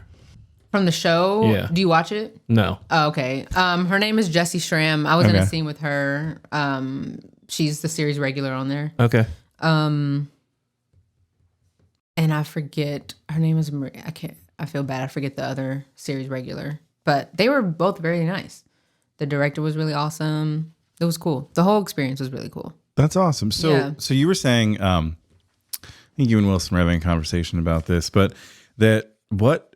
Speaker 3: From the show.
Speaker 1: Yeah.
Speaker 3: Do you watch it?
Speaker 1: No.
Speaker 3: Oh, okay. Her name is Jessie Schramm. I was in
Speaker 2: Okay.
Speaker 3: a scene with her. She's the series regular on there.
Speaker 1: Okay.
Speaker 3: And I forget her name is Maria. I feel bad. I forget the other series regular. But they were both very nice. The director was really awesome. It was cool. The whole experience was really cool.
Speaker 2: that's awesome. So,
Speaker 3: Yeah.
Speaker 2: so you were saying, I think you and Wilson were having a conversation about this, but that what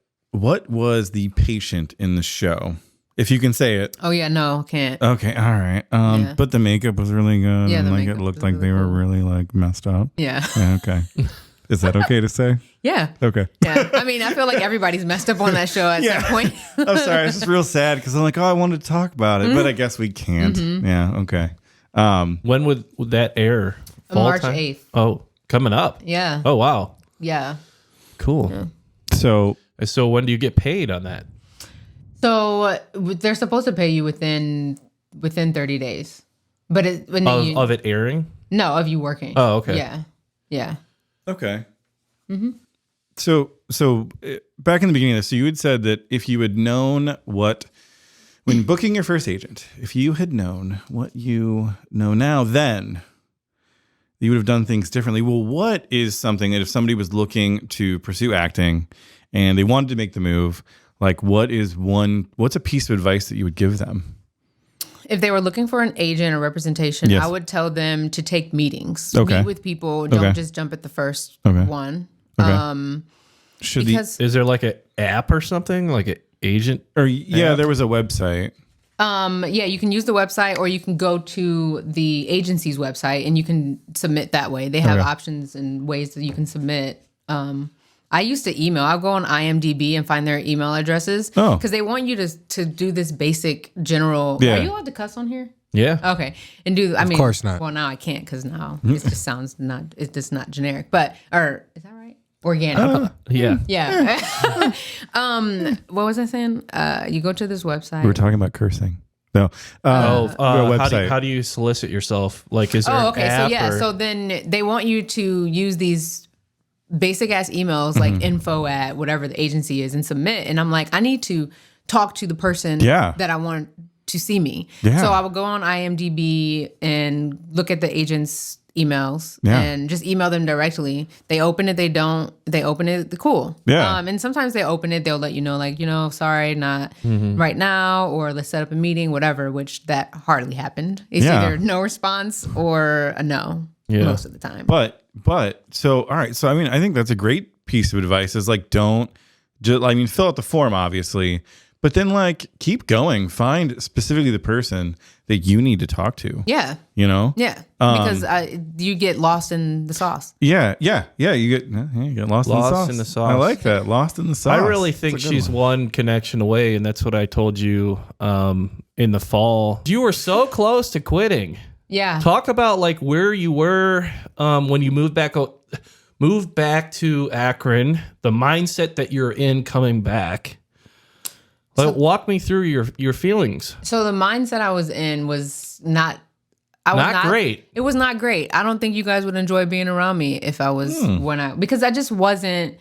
Speaker 2: was the patient in the show? If you can say it.
Speaker 3: Oh yeah, no, can't.
Speaker 2: Okay, all right.
Speaker 3: Yeah.
Speaker 2: But the makeup was really good.
Speaker 3: Yeah, the
Speaker 2: and like it
Speaker 3: makeup
Speaker 2: looked
Speaker 3: was
Speaker 2: like
Speaker 3: really
Speaker 2: they were
Speaker 3: cool.
Speaker 2: really like messed up.
Speaker 3: Yeah.
Speaker 2: Yeah, okay. Is that okay to say?
Speaker 3: Yeah.
Speaker 2: Okay.
Speaker 3: Yeah. I mean, I feel like everybody's messed up on that show at
Speaker 2: Yeah.
Speaker 3: some point.
Speaker 2: I'm sorry. It's just real sad because I'm like, oh, I wanted to talk about it,
Speaker 3: Mm-hmm.
Speaker 2: but I guess we can't. Yeah. Okay.
Speaker 1: When would that air? Fall
Speaker 3: March
Speaker 1: time?
Speaker 3: 8th.
Speaker 1: Oh, coming up.
Speaker 3: Yeah.
Speaker 1: Oh wow.
Speaker 3: Yeah.
Speaker 1: Cool.
Speaker 2: So
Speaker 1: So when do you get paid on that?
Speaker 3: So they're supposed to pay you within 30 days. But when you
Speaker 1: Of it airing?
Speaker 3: No, of you working.
Speaker 1: Oh, okay.
Speaker 3: Yeah. Yeah.
Speaker 2: okay. So back in the beginning of this, so you had said that if you had known when booking your first agent, if you had known what you know now, then you would have done things differently. Well, what is something that if somebody was looking to pursue acting and they wanted to make the move, Like, what's a piece of advice that you would give them?
Speaker 3: If they were looking for an agent or representation,
Speaker 2: Yes.
Speaker 3: I would tell them to take meetings,
Speaker 2: Okay.
Speaker 3: meet with people. Don't just jump at the first one. Because
Speaker 1: Is there like an app or something, like an agent?
Speaker 2: Or there was a website.
Speaker 3: you can use the website, or you can go to the agency's website and you can submit that way. They have options and ways that you can submit. I used to email. I'll go on IMDb and find their email addresses because they want you to do this basic general.
Speaker 2: Yeah.
Speaker 3: Are you allowed to cuss on here?
Speaker 1: Yeah.
Speaker 3: Okay. And do, I mean, of
Speaker 4: course not.
Speaker 3: Well, now I can't because now it just sounds it's just not generic. But, or is that right? Organic.
Speaker 1: Yeah.
Speaker 3: Yeah. What was I saying? You go to this website.
Speaker 2: We were talking about cursing. No.
Speaker 1: Website. How do you solicit yourself? Like, is there an app?
Speaker 3: So then they want you to use these basic ass emails like info at whatever the agency is and submit. And I'm like, I need to talk to the person that I want to see me.
Speaker 2: Yeah.
Speaker 3: So I will go on IMDb and look at the agent's emails and just email them directly. They open it, they don't. They open it, cool.
Speaker 2: Yeah.
Speaker 3: And sometimes they open it, they'll let you know, like, sorry, not right now, or let's set up a meeting, whatever, which that hardly happened. It's either no response or a no most of the time.
Speaker 2: But so all right. So I mean, I think that's a great piece of advice. Is like, fill out the form, obviously, but then like keep going. Find specifically the person that you need to talk to.
Speaker 3: Yeah.
Speaker 2: Yeah.
Speaker 3: Because you get lost in the sauce.
Speaker 2: Yeah. You get lost in the sauce. I like that. Lost in the sauce.
Speaker 1: I really think she's one connection away, and that's what I told you in the fall. You were so close to quitting.
Speaker 3: Yeah.
Speaker 1: Talk about like where you were when you moved back to Akron, the mindset that you're in coming back. Walk me through your feelings.
Speaker 3: So the mindset I was in was not
Speaker 1: great.
Speaker 3: It was not great. I don't think you guys would enjoy being around me if I was because I just wasn't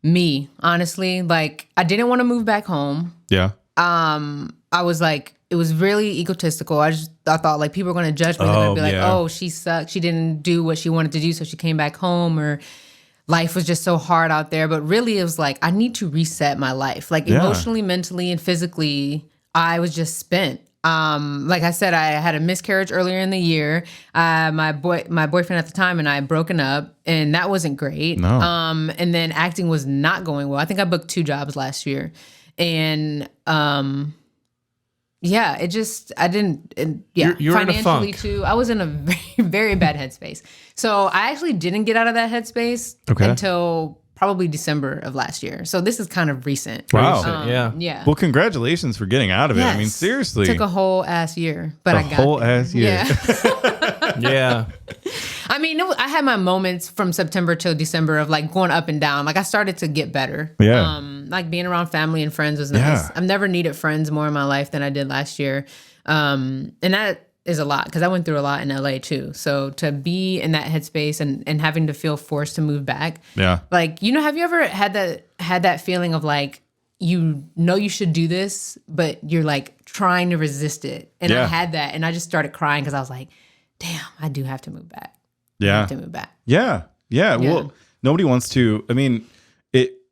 Speaker 3: me, honestly. Like, I didn't want to move back home.
Speaker 2: Yeah.
Speaker 3: I was like, it was really egotistical. I thought like people were going to judge me. They're going to be like, oh, she sucked. She didn't do what she wanted to do, so she came back home, or life was just so hard out there. But really, it was like, I need to reset my life. Like emotionally, mentally, and physically, I was just spent. Like I said, I had a miscarriage earlier in the year. My boyfriend at the time and I had broken up, and that wasn't great.
Speaker 2: No.
Speaker 3: And then acting was not going well. I think I booked 2 jobs last year. And
Speaker 1: You're
Speaker 3: financially
Speaker 1: in a funk.
Speaker 3: too. I was in a very, very bad headspace. So I actually didn't get out of that headspace until probably December of last year. So this is kind of recent.
Speaker 2: Wow.
Speaker 3: Yeah.
Speaker 2: Well, congratulations for getting out of it.
Speaker 3: Yes.
Speaker 2: I mean, seriously.
Speaker 3: Took a whole ass year, but I got
Speaker 2: whole
Speaker 3: there.
Speaker 2: ass year.
Speaker 3: Yeah.
Speaker 1: Yeah.
Speaker 3: I mean, I had my moments from September till December of like going up and down. Like I started to get better.
Speaker 2: Yeah.
Speaker 3: Like being around family and friends was nice.
Speaker 2: Yeah.
Speaker 3: I've never needed friends more in my life than I did last year. And that is a lot because I went through a lot in LA too. So to be in that headspace and having to feel forced to move back.
Speaker 2: Yeah.
Speaker 3: Like, have you ever had that feeling of like, you should do this, but you're like trying to resist it. And I had that, and I just started crying because I was like, damn, I do have to move back.
Speaker 2: Yeah.
Speaker 3: I have to move back.
Speaker 2: Yeah. Well, nobody wants to. I mean,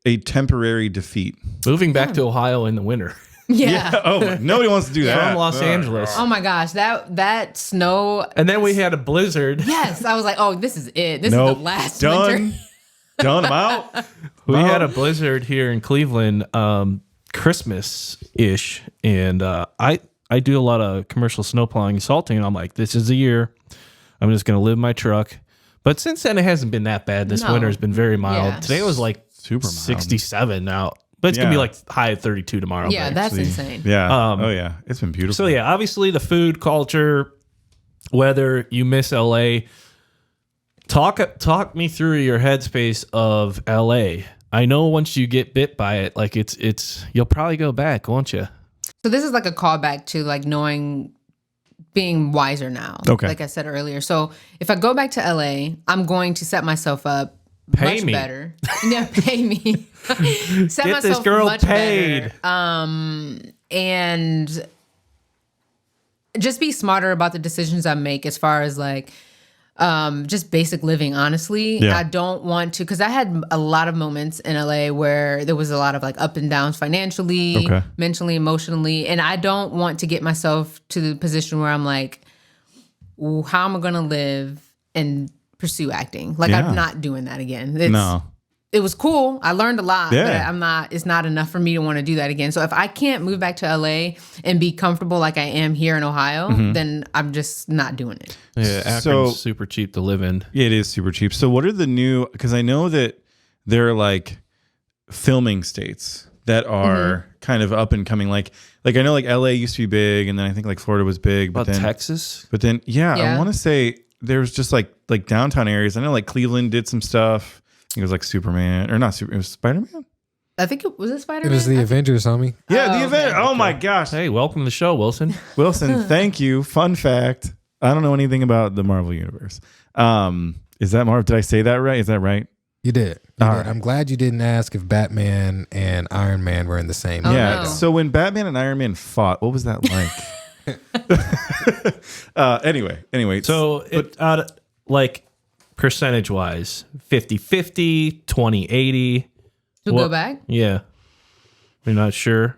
Speaker 2: a temporary defeat.
Speaker 1: Moving back to Ohio in the winter.
Speaker 3: Yeah.
Speaker 2: Oh, nobody wants to do that.
Speaker 1: From Los Angeles.
Speaker 3: Oh my gosh, that snow.
Speaker 1: And then we had a blizzard.
Speaker 3: Yes, I was like, oh, this is it. This is the last winter.
Speaker 2: Done. I'm out.
Speaker 1: We had a blizzard here in Cleveland, Christmas-ish, and I do a lot of commercial snowplowing and salting, and I'm like, this is the year. I'm just going to live in my truck. But since then, it hasn't been that bad. This winter has been very mild.
Speaker 3: Yeah.
Speaker 1: Today was like
Speaker 2: Super mild.
Speaker 1: 67 out. But it's going to be like high of 32 tomorrow.
Speaker 3: Yeah, that's insane.
Speaker 2: Yeah. It's been beautiful.
Speaker 1: So, yeah, obviously the food culture, whether you miss LA, talk me through your headspace of LA. I know once you get bit by it, like it's you'll probably go back, won't you?
Speaker 3: So this is like a callback to like being wiser now.
Speaker 2: Okay.
Speaker 3: Like I said earlier. So if I go back to LA, I'm going to set myself up much better. Yeah, pay me. Set
Speaker 1: Get
Speaker 3: myself
Speaker 1: this girl
Speaker 3: much
Speaker 1: paid.
Speaker 3: better. And just be smarter about the decisions I make as far as like just basic living, honestly.
Speaker 2: Yeah.
Speaker 3: I don't want to, because I had a lot of moments in LA where there was a lot of like up and downs financially,
Speaker 2: Okay.
Speaker 3: mentally, emotionally. And I don't want to get myself to the position where I'm like, "Ooh, how am I going to live and pursue acting?" Like,
Speaker 2: Yeah.
Speaker 3: I'm not doing that again.
Speaker 2: No.
Speaker 3: It was cool. I learned a lot,
Speaker 2: Yeah.
Speaker 3: but it's not enough for me to want to do that again. So if I can't move back to LA and be comfortable like I am here in Ohio, then I'm just not doing it.
Speaker 1: Yeah, Akron's
Speaker 2: So-
Speaker 1: super cheap to live in.
Speaker 2: Yeah, it is super cheap. So what are the new, because I know that there are like filming states that are kind of up and coming. Like I know like LA used to be big, and then I think like Florida was big.
Speaker 1: About Texas?
Speaker 2: But then, yeah. I
Speaker 3: Yeah.
Speaker 2: want to say there's just like downtown areas. I know like Cleveland did some stuff. I think it was like Superman, or not Super, it was Spider-Man?
Speaker 3: I think it was Spider-Man.
Speaker 4: It was the Avengers, homie.
Speaker 2: Yeah, the
Speaker 3: Oh,
Speaker 2: event.
Speaker 3: okay.
Speaker 2: Oh my gosh.
Speaker 1: Hey, welcome to the show, Wilson.
Speaker 2: Wilson, thank you. Fun fact. I don't know anything about the Marvel Universe. Is that Marvel? Did I say that right? Is that right?
Speaker 4: You did. You
Speaker 2: All
Speaker 4: did.
Speaker 2: right.
Speaker 4: I'm glad you didn't ask if Batman and Iron Man were in the same.
Speaker 3: Oh,
Speaker 2: Yeah.
Speaker 3: no.
Speaker 2: So when Batman and Iron Man fought, what was that like? Anyway.
Speaker 1: So, like percentage wise, 50-50, 20-80.
Speaker 3: To
Speaker 1: What-
Speaker 3: go back?
Speaker 1: Yeah. You're not sure?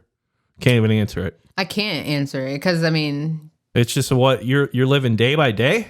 Speaker 1: Can't even answer it.
Speaker 3: I can't answer it because I mean,
Speaker 1: It's just what you're living day by day.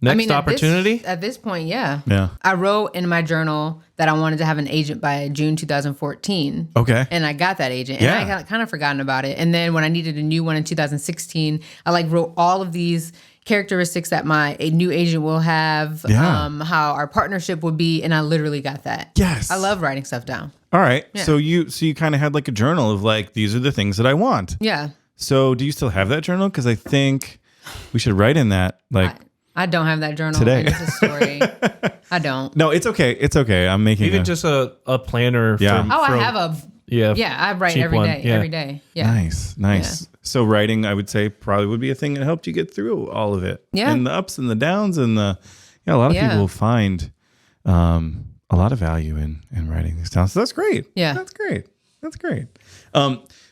Speaker 1: Next opportunity.
Speaker 3: At this point, yeah.
Speaker 2: Yeah.
Speaker 3: I wrote in my journal that I wanted to have an agent by June 2014.
Speaker 2: Okay.
Speaker 3: And I got that agent.
Speaker 2: Yeah.
Speaker 3: And I kind of forgotten about it. And then when I needed a new one in 2016, I like wrote all of these characteristics that a new agent will have,
Speaker 2: Yeah.
Speaker 3: how our partnership would be, and I literally got that.
Speaker 2: Yes.
Speaker 3: I love writing stuff down.
Speaker 2: All right.
Speaker 3: Yeah.
Speaker 2: So you kind of had like a journal of like, these are the things that I want.
Speaker 3: Yeah.
Speaker 2: So do you still have that journal? Because I think we should write in that like.
Speaker 3: I don't have that journal.
Speaker 2: Today.
Speaker 3: And it's a story. I don't.
Speaker 2: No, it's okay. It's okay. I'm making
Speaker 1: Even just a planner.
Speaker 2: Yeah.
Speaker 3: Oh, I have a
Speaker 1: Yeah.
Speaker 3: Yeah, I write
Speaker 1: cheap
Speaker 3: every
Speaker 1: one.
Speaker 3: day.
Speaker 1: Yeah.
Speaker 3: Every day. Yeah.
Speaker 2: Nice.
Speaker 3: Yeah.
Speaker 2: So writing, I would say, probably would be a thing that helped you get through all of it.
Speaker 3: Yeah.
Speaker 2: And the ups and the downs and a lot of
Speaker 3: Yeah.
Speaker 2: people find a lot of value in writing these down. So that's great.
Speaker 3: Yeah.
Speaker 2: That's great.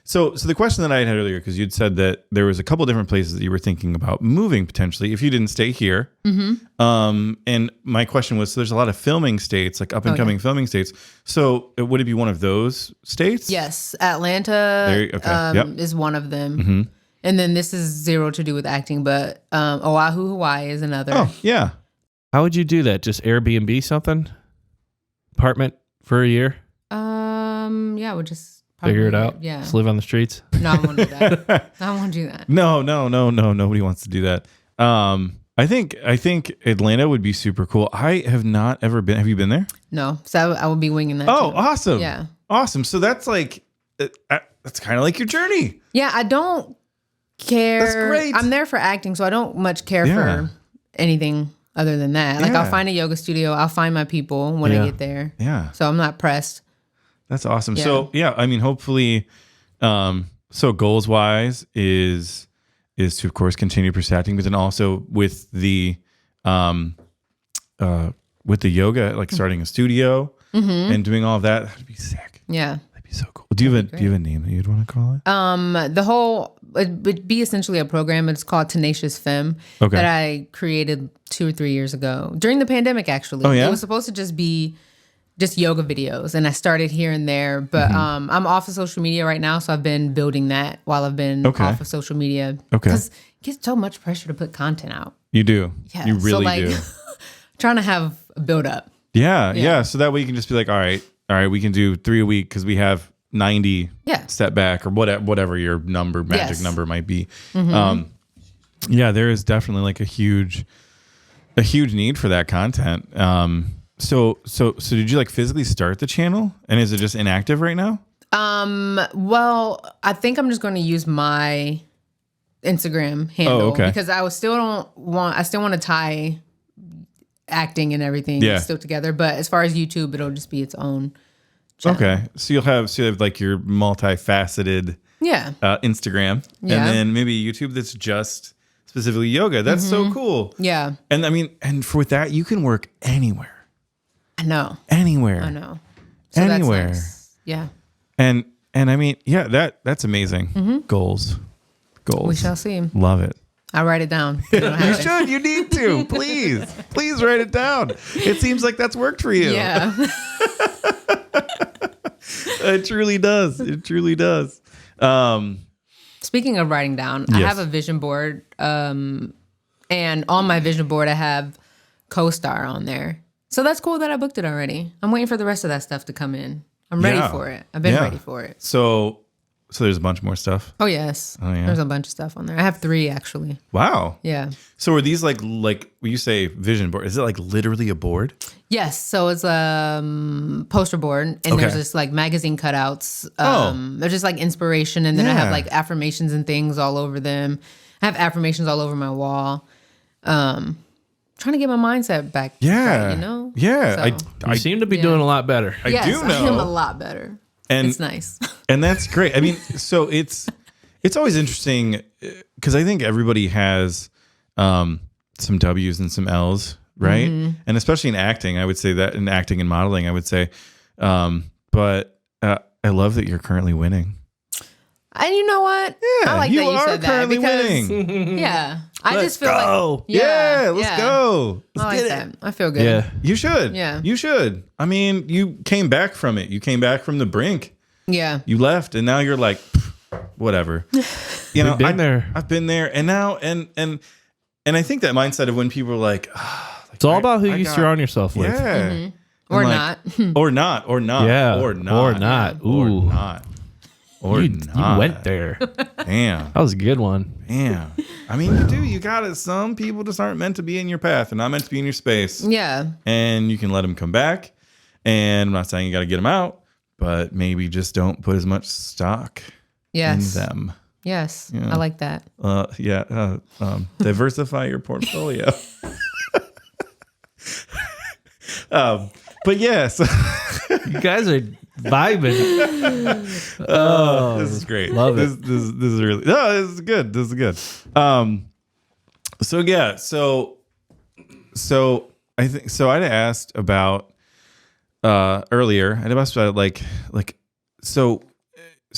Speaker 2: So the question that I had earlier, because you'd said that there was a couple different places that you were thinking about moving potentially if you didn't stay here. Mm-hmm. And my question was, so there's a lot of filming states, like up and coming filming states. So would it be one of those states?
Speaker 3: Yes. Atlanta
Speaker 2: Yep.
Speaker 3: is one of them.
Speaker 2: Mm-hmm.
Speaker 3: And then this is zero to do with acting, but Oahu, Hawaii is another.
Speaker 2: Oh, yeah.
Speaker 1: How would you do that? Just Airbnb something? Apartment for a year?
Speaker 3: Yeah, we'll just
Speaker 1: Figure it
Speaker 3: probably-
Speaker 1: out?
Speaker 3: Yeah.
Speaker 1: Just live on the streets?
Speaker 3: No, I won't do that. I won't do that.
Speaker 2: No. Nobody wants to do that. I think Atlanta would be super cool. I have not ever been. Have you been there?
Speaker 3: No. So I will be winging that.
Speaker 2: Oh,
Speaker 3: too.
Speaker 2: awesome.
Speaker 3: Yeah.
Speaker 2: Awesome. So that's like, that's kind of like your journey.
Speaker 3: Yeah, I don't care.
Speaker 2: That's great.
Speaker 3: I'm there for acting, so I don't much care
Speaker 2: Yeah.
Speaker 3: for anything other than that. Like
Speaker 2: Yeah.
Speaker 3: I'll find a yoga studio, I'll find my people when
Speaker 1: Yeah.
Speaker 3: I get there.
Speaker 2: Yeah.
Speaker 3: So I'm not pressed.
Speaker 2: That's awesome.
Speaker 3: Yeah.
Speaker 2: So yeah, I mean, hopefully, so goals wise is to of course continue pursue acting, but then also with the yoga, like starting a studio and doing all of that, that'd be sick.
Speaker 3: Yeah.
Speaker 2: That'd be so cool. Do you have a name that you'd want to call it?
Speaker 3: The whole it would be essentially a program. It's called Tenacious Femme
Speaker 2: Okay.
Speaker 3: that I created 2 or 3 years ago during the pandemic. Actually,
Speaker 2: Oh, yeah?
Speaker 3: It was supposed to just be yoga videos, and I started here and there. But
Speaker 2: Mm-hmm.
Speaker 3: I'm off of social media right now, so I've been building that while I've been
Speaker 2: Okay.
Speaker 3: off of social media.
Speaker 2: Okay.
Speaker 3: Because it gets so much pressure to put content out.
Speaker 2: You do.
Speaker 3: Yeah,
Speaker 2: You really
Speaker 3: so like,
Speaker 2: do.
Speaker 3: trying to have a build up.
Speaker 2: Yeah. So that way you can just be like, all right, we can do 3 a week because we have 90
Speaker 3: Yeah.
Speaker 2: step back or whatever your magic
Speaker 3: Yes.
Speaker 2: number might be. Yeah, there is definitely like a huge need for that content. So did you like physically start the channel, and is it just inactive right now?
Speaker 3: Well, I think I'm just going to use my Instagram handle
Speaker 2: okay.
Speaker 3: because I still want to tie acting and everything still together. But as far as YouTube, it'll just be its own channel.
Speaker 2: Okay, so you'll have like your multifaceted
Speaker 3: Yeah.
Speaker 2: Instagram,
Speaker 3: Yeah.
Speaker 2: and then maybe YouTube that's just specifically yoga. That's so cool.
Speaker 3: Yeah.
Speaker 2: And I mean, and with that, you can work anywhere.
Speaker 3: I know.
Speaker 2: Anywhere.
Speaker 3: I know. So
Speaker 2: Anywhere.
Speaker 3: That's nice. Yeah.
Speaker 2: And I mean, yeah, that's amazing. Goals.
Speaker 3: We shall see.
Speaker 2: Love it.
Speaker 3: I'll write it down. It don't
Speaker 2: You
Speaker 3: happen.
Speaker 2: should. You need to. Please write it down. It seems like that's worked for you.
Speaker 3: Yeah.
Speaker 2: It truly does. It truly does.
Speaker 3: Speaking of writing down, I have a vision board. And on my vision board, I have CoStar on there. So that's cool that I booked it already. I'm waiting for the rest of that stuff to come in. I'm ready for it. I've been ready for it.
Speaker 2: So there's a bunch more stuff.
Speaker 3: Oh, yes.
Speaker 2: Oh, yeah.
Speaker 3: There's a bunch of stuff on there. I have 3 actually.
Speaker 2: Wow.
Speaker 3: Yeah.
Speaker 2: So are these like when you say vision board, is it like literally a board?
Speaker 3: Yes. So it's a poster board, and there's just like magazine cutouts. They're just like inspiration, and then I have like affirmations and things all over them. I have affirmations all over my wall. Trying to get my mindset back. Right, you know?
Speaker 2: Yeah.
Speaker 3: So,
Speaker 1: You seem to be doing a lot better.
Speaker 2: I
Speaker 3: yes,
Speaker 2: do know.
Speaker 3: I am a lot better.
Speaker 2: And
Speaker 3: it's nice.
Speaker 2: And that's great. I mean, so it's always interesting because I think everybody has some W's and some L's, right?
Speaker 3: Mm-hmm.
Speaker 2: And especially in acting, I would say that in acting and modeling, I would say. But I love that you're currently winning.
Speaker 3: And you know what?
Speaker 2: Yeah,
Speaker 3: I like that you
Speaker 2: are
Speaker 3: said that
Speaker 2: currently
Speaker 3: because
Speaker 2: winning.
Speaker 3: yeah, I
Speaker 1: Let's
Speaker 3: just feel
Speaker 1: go.
Speaker 3: like
Speaker 2: Yeah, let's go.
Speaker 3: I like that. I feel good.
Speaker 1: Yeah.
Speaker 2: You should.
Speaker 3: Yeah.
Speaker 2: You should. I mean, you came back from it. You came back from the brink.
Speaker 3: Yeah.
Speaker 2: You left, and now you're like, whatever. You know,
Speaker 1: been there.
Speaker 2: I've been there, and now, and I think that mindset of when people are like,
Speaker 1: It's all about who you surround yourself with.
Speaker 2: yeah,
Speaker 3: Mm-hmm. Or
Speaker 2: like,
Speaker 3: not.
Speaker 2: or not,
Speaker 1: Yeah.
Speaker 2: or not,
Speaker 1: Or not.
Speaker 2: or
Speaker 1: Ooh.
Speaker 2: not, or
Speaker 1: You
Speaker 2: not.
Speaker 1: went there.
Speaker 2: Damn,
Speaker 1: That was a good one.
Speaker 2: damn. I mean, you do. You got it. Some people just aren't meant to be in your path and not meant to be in your space.
Speaker 3: Yeah.
Speaker 2: And you can let them come back. And I'm not saying you got to get them out, but maybe just don't put as much stock
Speaker 3: Yes.
Speaker 2: in them.
Speaker 3: Yes.
Speaker 2: Yeah.
Speaker 3: I like that.
Speaker 2: Diversify your portfolio. But yes,
Speaker 1: You guys are vibing.
Speaker 2: this is great.
Speaker 1: Love
Speaker 2: this,
Speaker 1: it.
Speaker 2: This is really this is good. This is good. So I think so. I'd asked about earlier. I'd asked about so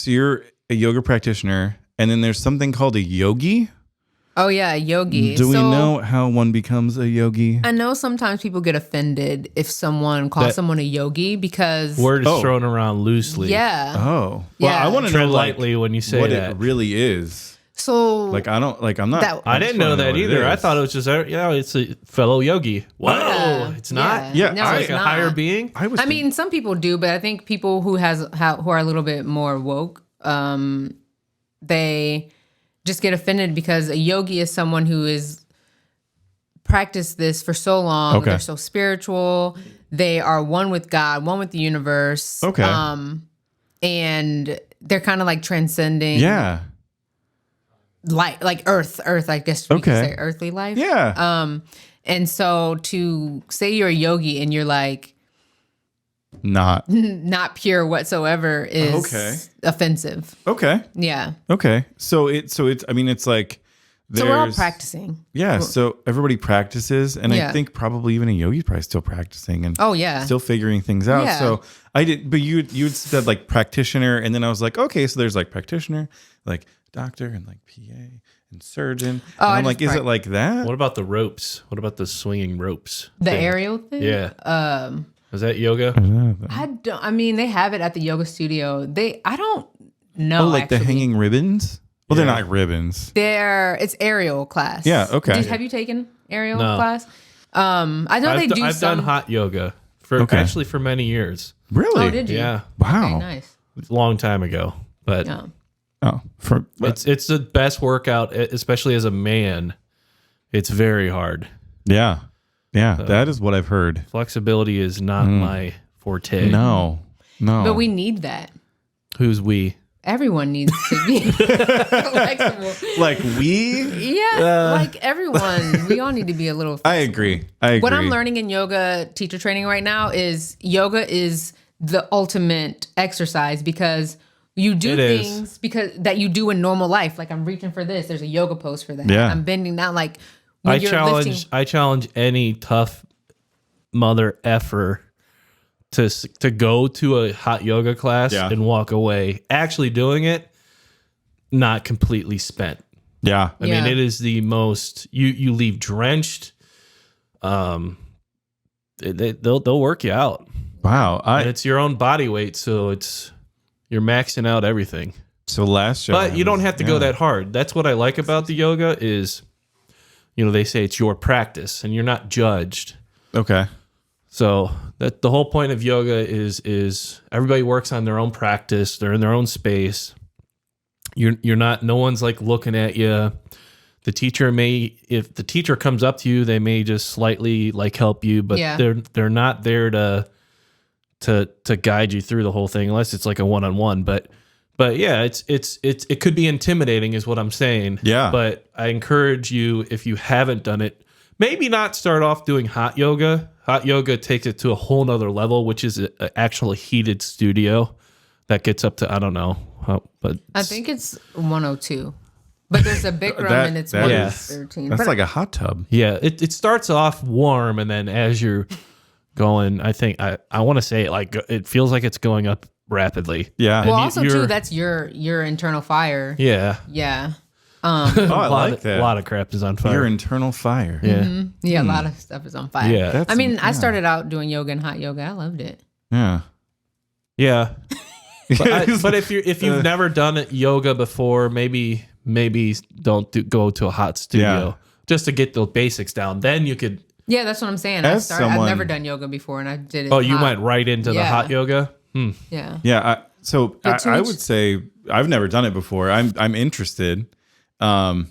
Speaker 2: you're a yoga practitioner, and then there's something called a yogi.
Speaker 3: Oh yeah, yogi.
Speaker 2: Do we know how one becomes a yogi?
Speaker 3: I know sometimes people get offended if someone calls someone a yogi because
Speaker 1: Word is thrown around loosely.
Speaker 3: yeah.
Speaker 2: Oh, well,
Speaker 3: Yeah.
Speaker 2: I want to know
Speaker 1: Tread
Speaker 2: like,
Speaker 1: lightly when you say
Speaker 2: what
Speaker 1: that.
Speaker 2: it really is.
Speaker 3: So
Speaker 2: Like I don't like I'm not.
Speaker 3: That-
Speaker 1: I didn't
Speaker 2: just
Speaker 1: know
Speaker 2: wanna
Speaker 1: that
Speaker 2: what it
Speaker 1: either. I
Speaker 2: is.
Speaker 1: thought it was just, it's a fellow yogi. Whoa,
Speaker 3: Yeah.
Speaker 1: it's not?
Speaker 2: Yeah,
Speaker 3: No,
Speaker 2: I-
Speaker 3: it's
Speaker 1: Like a
Speaker 3: not.
Speaker 1: higher being?
Speaker 2: I was.
Speaker 3: I mean, some people do, but I think people who are a little bit more woke, they just get offended because a yogi is someone who is practiced this for so long.
Speaker 2: Okay.
Speaker 3: They're so spiritual. They are one with God, one with the universe.
Speaker 2: Okay.
Speaker 3: And they're kind of like transcending
Speaker 2: yeah.
Speaker 3: light, like earth, I guess we could
Speaker 2: Okay.
Speaker 3: say earthly life.
Speaker 2: Yeah.
Speaker 3: And so to say you're a yogi and you're like
Speaker 2: Not.
Speaker 3: not pure whatsoever is
Speaker 2: Okay.
Speaker 3: offensive.
Speaker 2: Okay.
Speaker 3: Yeah.
Speaker 2: Okay. So it's I mean it's like
Speaker 3: So we're all
Speaker 2: there's-
Speaker 3: practicing.
Speaker 2: Yeah. So everybody practices, and I
Speaker 3: Yeah.
Speaker 2: think probably even a yogi's probably still practicing and
Speaker 3: Oh yeah.
Speaker 2: still figuring things out.
Speaker 3: Yeah.
Speaker 2: So I did, but you said like practitioner, and then I was like, okay, so there's like practitioner, like doctor, and like PA and surgeon.
Speaker 3: Oh,
Speaker 2: and
Speaker 3: I
Speaker 2: I'm like,
Speaker 3: just
Speaker 2: is it like that?
Speaker 1: What about the ropes? What about the swinging ropes?
Speaker 3: The
Speaker 1: thing?
Speaker 3: aerial thing?
Speaker 1: Yeah. Is that yoga?
Speaker 3: I mean, they have it at the yoga studio. I don't know.
Speaker 2: Oh, like the
Speaker 3: actually.
Speaker 2: hanging ribbons? Well,
Speaker 1: Yeah.
Speaker 2: they're not ribbons.
Speaker 3: It's aerial class.
Speaker 2: Yeah, okay.
Speaker 3: Have you taken aerial
Speaker 1: No.
Speaker 3: class? I know they do
Speaker 1: I've
Speaker 3: some.
Speaker 1: done hot yoga
Speaker 2: Okay.
Speaker 1: actually for many years.
Speaker 2: Really?
Speaker 3: Oh, did you?
Speaker 1: Yeah.
Speaker 2: Wow.
Speaker 3: Okay, nice.
Speaker 1: A long time ago. But
Speaker 3: Yeah.
Speaker 2: Oh,
Speaker 1: it's the best workout, especially as a man. It's very hard.
Speaker 2: yeah. That is what I've heard.
Speaker 1: Flexibility is not my forte.
Speaker 2: No.
Speaker 3: But we need that.
Speaker 1: Who's we?
Speaker 3: Everyone needs to be flexible.
Speaker 2: like we.
Speaker 3: Yeah, like everyone. We all need to be a little
Speaker 2: I agree.
Speaker 3: What I'm learning in yoga teacher training right now is yoga is the ultimate exercise because you do
Speaker 1: It is.
Speaker 3: things that you do in normal life. Like I'm reaching for this. There's a yoga pose for that.
Speaker 2: Yeah.
Speaker 3: I'm bending down. Like when
Speaker 1: I
Speaker 3: you're
Speaker 1: challenge
Speaker 3: lifting.
Speaker 1: I challenge any tough mother effer to go to a hot yoga class
Speaker 2: Yeah.
Speaker 1: and walk away actually doing it, not completely spent.
Speaker 2: Yeah.
Speaker 1: I mean, it is the most. You leave drenched. They'll work you out.
Speaker 2: Wow.
Speaker 1: And it's your own body weight, so you're maxing out everything.
Speaker 2: So last show,
Speaker 1: but you don't have to go that hard. That's what I like about the yoga is, they say it's your practice and you're not judged.
Speaker 2: Okay.
Speaker 1: So that the whole point of yoga is everybody works on their own practice. They're in their own space. You're not. No one's like looking at you. The teacher if the teacher comes up to you, they may just slightly like help you, but they're not there to guide you through the whole thing unless it's like a one-on-one. But yeah, it could be intimidating, is what I'm saying.
Speaker 2: Yeah.
Speaker 1: But I encourage you, if you haven't done it, maybe not start off doing hot yoga. Hot yoga takes it to a whole nother level, which is an actual heated studio that gets up to, I don't know, but
Speaker 3: I think it's 102. But there's a Bikram and it's 113.
Speaker 2: That's like a hot tub.
Speaker 1: Yeah, it starts off warm, and then as you're going, I think I want to say it like it feels like it's going up rapidly.
Speaker 2: Yeah.
Speaker 3: Well, also too, that's your internal fire.
Speaker 1: Yeah.
Speaker 3: Yeah.
Speaker 2: I like that.
Speaker 1: A lot of crap is on fire.
Speaker 2: Your internal fire.
Speaker 1: Yeah.
Speaker 3: Mm-hmm. Yeah, a lot of stuff is on fire.
Speaker 1: Yeah.
Speaker 3: I mean, I started out doing yoga and hot yoga. I loved it.
Speaker 2: Yeah.
Speaker 1: Yeah. But if you've never done yoga before, maybe don't go to a hot studio just to get the basics down. Then you could.
Speaker 3: Yeah, that's what I'm saying. I've never done yoga before, and I did it.
Speaker 1: Oh, you went right into the hot yoga?
Speaker 3: Yeah.
Speaker 2: Yeah. I would say I've never done it before. I'm interested.
Speaker 1: Hot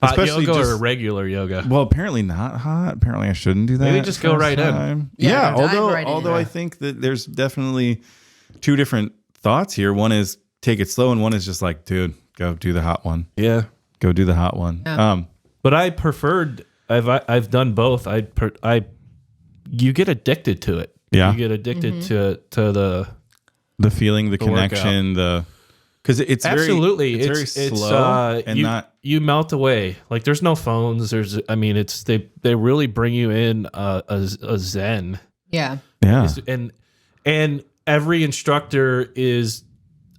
Speaker 2: Especially
Speaker 1: yoga or regular yoga?
Speaker 2: Well, apparently not hot. Apparently I shouldn't do that.
Speaker 1: Maybe just go right in.
Speaker 2: Yeah.
Speaker 3: Right
Speaker 2: although I think that there's definitely two different thoughts here. One is take it slow, and one is just like, dude, go do the hot one.
Speaker 1: Yeah.
Speaker 2: Go do the hot one.
Speaker 3: Yeah.
Speaker 1: But I preferred. I've done both. You get addicted to it.
Speaker 2: Yeah.
Speaker 1: You get addicted to
Speaker 2: the feeling, the connection, because it's
Speaker 1: absolutely
Speaker 2: very slow and
Speaker 1: you melt away. Like there's no phones. They really bring you in a zen.
Speaker 3: Yeah.
Speaker 2: Yeah.
Speaker 1: And every instructor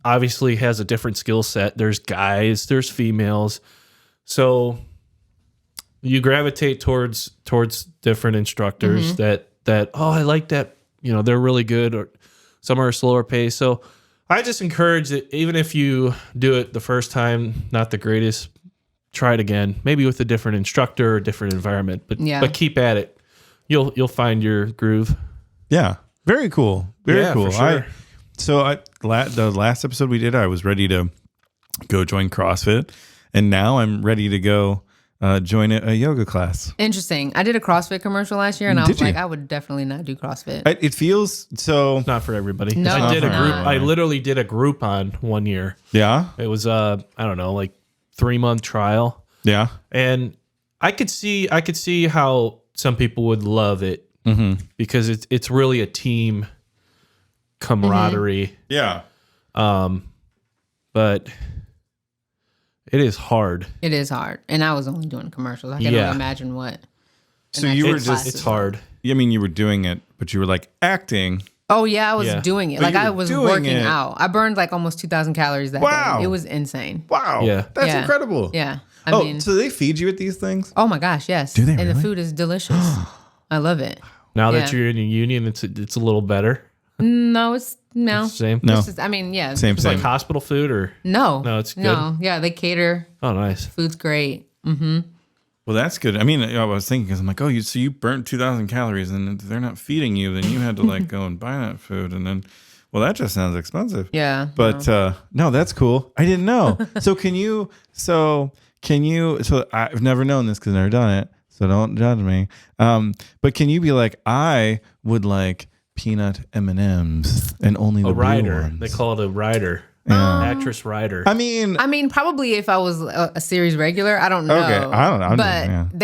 Speaker 1: obviously has a different skill set. There's guys, there's females. So you gravitate towards different instructors that I like that, they're really good, or some are a slower pace. So I just encourage that even if you do it the first time, not the greatest, try it again, maybe with a different instructor or different environment, but keep at it. You'll find your groove.
Speaker 2: Yeah. Very cool. Very cool.
Speaker 1: For sure.
Speaker 2: The last episode we did, I was ready to go join CrossFit, and now I'm ready to go join a yoga class.
Speaker 3: Interesting. I did a CrossFit commercial last year, and I was like, I would definitely not do CrossFit.
Speaker 2: It feels so.
Speaker 1: Not for everybody.
Speaker 3: No,
Speaker 1: I did a group.
Speaker 3: not.
Speaker 1: I literally did a Groupon one year.
Speaker 2: Yeah.
Speaker 1: It was I don't know, like 3-month trial.
Speaker 2: Yeah.
Speaker 1: And I could see how some people would love it because it's really a team camaraderie.
Speaker 2: Yeah.
Speaker 1: But it is hard.
Speaker 3: It is hard. And I was only doing commercials. I can only imagine what.
Speaker 2: So you were
Speaker 1: it's hard.
Speaker 2: I mean, you were doing it, but you were like acting.
Speaker 3: Oh, yeah, I was doing it.
Speaker 2: But
Speaker 3: like
Speaker 2: you
Speaker 3: I
Speaker 2: were
Speaker 3: was
Speaker 2: doing
Speaker 3: working
Speaker 2: it.
Speaker 3: out. I burned like almost 2,000 calories that day. It was insane.
Speaker 2: Wow.
Speaker 1: Yeah.
Speaker 2: That's
Speaker 3: Yeah.
Speaker 2: incredible.
Speaker 3: Yeah. I mean,
Speaker 2: so they feed you at these things?
Speaker 3: oh my gosh, yes.
Speaker 2: Do they
Speaker 3: And the
Speaker 2: really?
Speaker 3: food is delicious. I love it.
Speaker 1: Now that you're in a union, it's a little better.
Speaker 3: No, it's no.
Speaker 1: It's the same.
Speaker 2: No.
Speaker 3: It's just, I mean, yeah.
Speaker 2: Same.
Speaker 1: It's like hospital food or
Speaker 3: No.
Speaker 1: No, it's good.
Speaker 3: No. Yeah, they cater.
Speaker 1: oh nice.
Speaker 3: Food's great.
Speaker 2: Well, that's good. I mean, I was thinking, because I'm like, so you burnt 2,000 calories and they're not feeding you, then you had to like go and buy that food. And then, well, that just sounds expensive.
Speaker 3: Yeah.
Speaker 2: But no, that's cool. I didn't know. So I've never known this because I've never done it. So don't judge me. But can you be like, I would like peanut M&Ms and only the
Speaker 1: A
Speaker 2: blue
Speaker 1: rider.
Speaker 2: ones.
Speaker 1: They call it a rider.
Speaker 2: Yeah.
Speaker 1: Actress rider.
Speaker 2: I mean,
Speaker 3: Probably if I was a series regular, I don't know.
Speaker 2: Okay, I don't know.
Speaker 3: But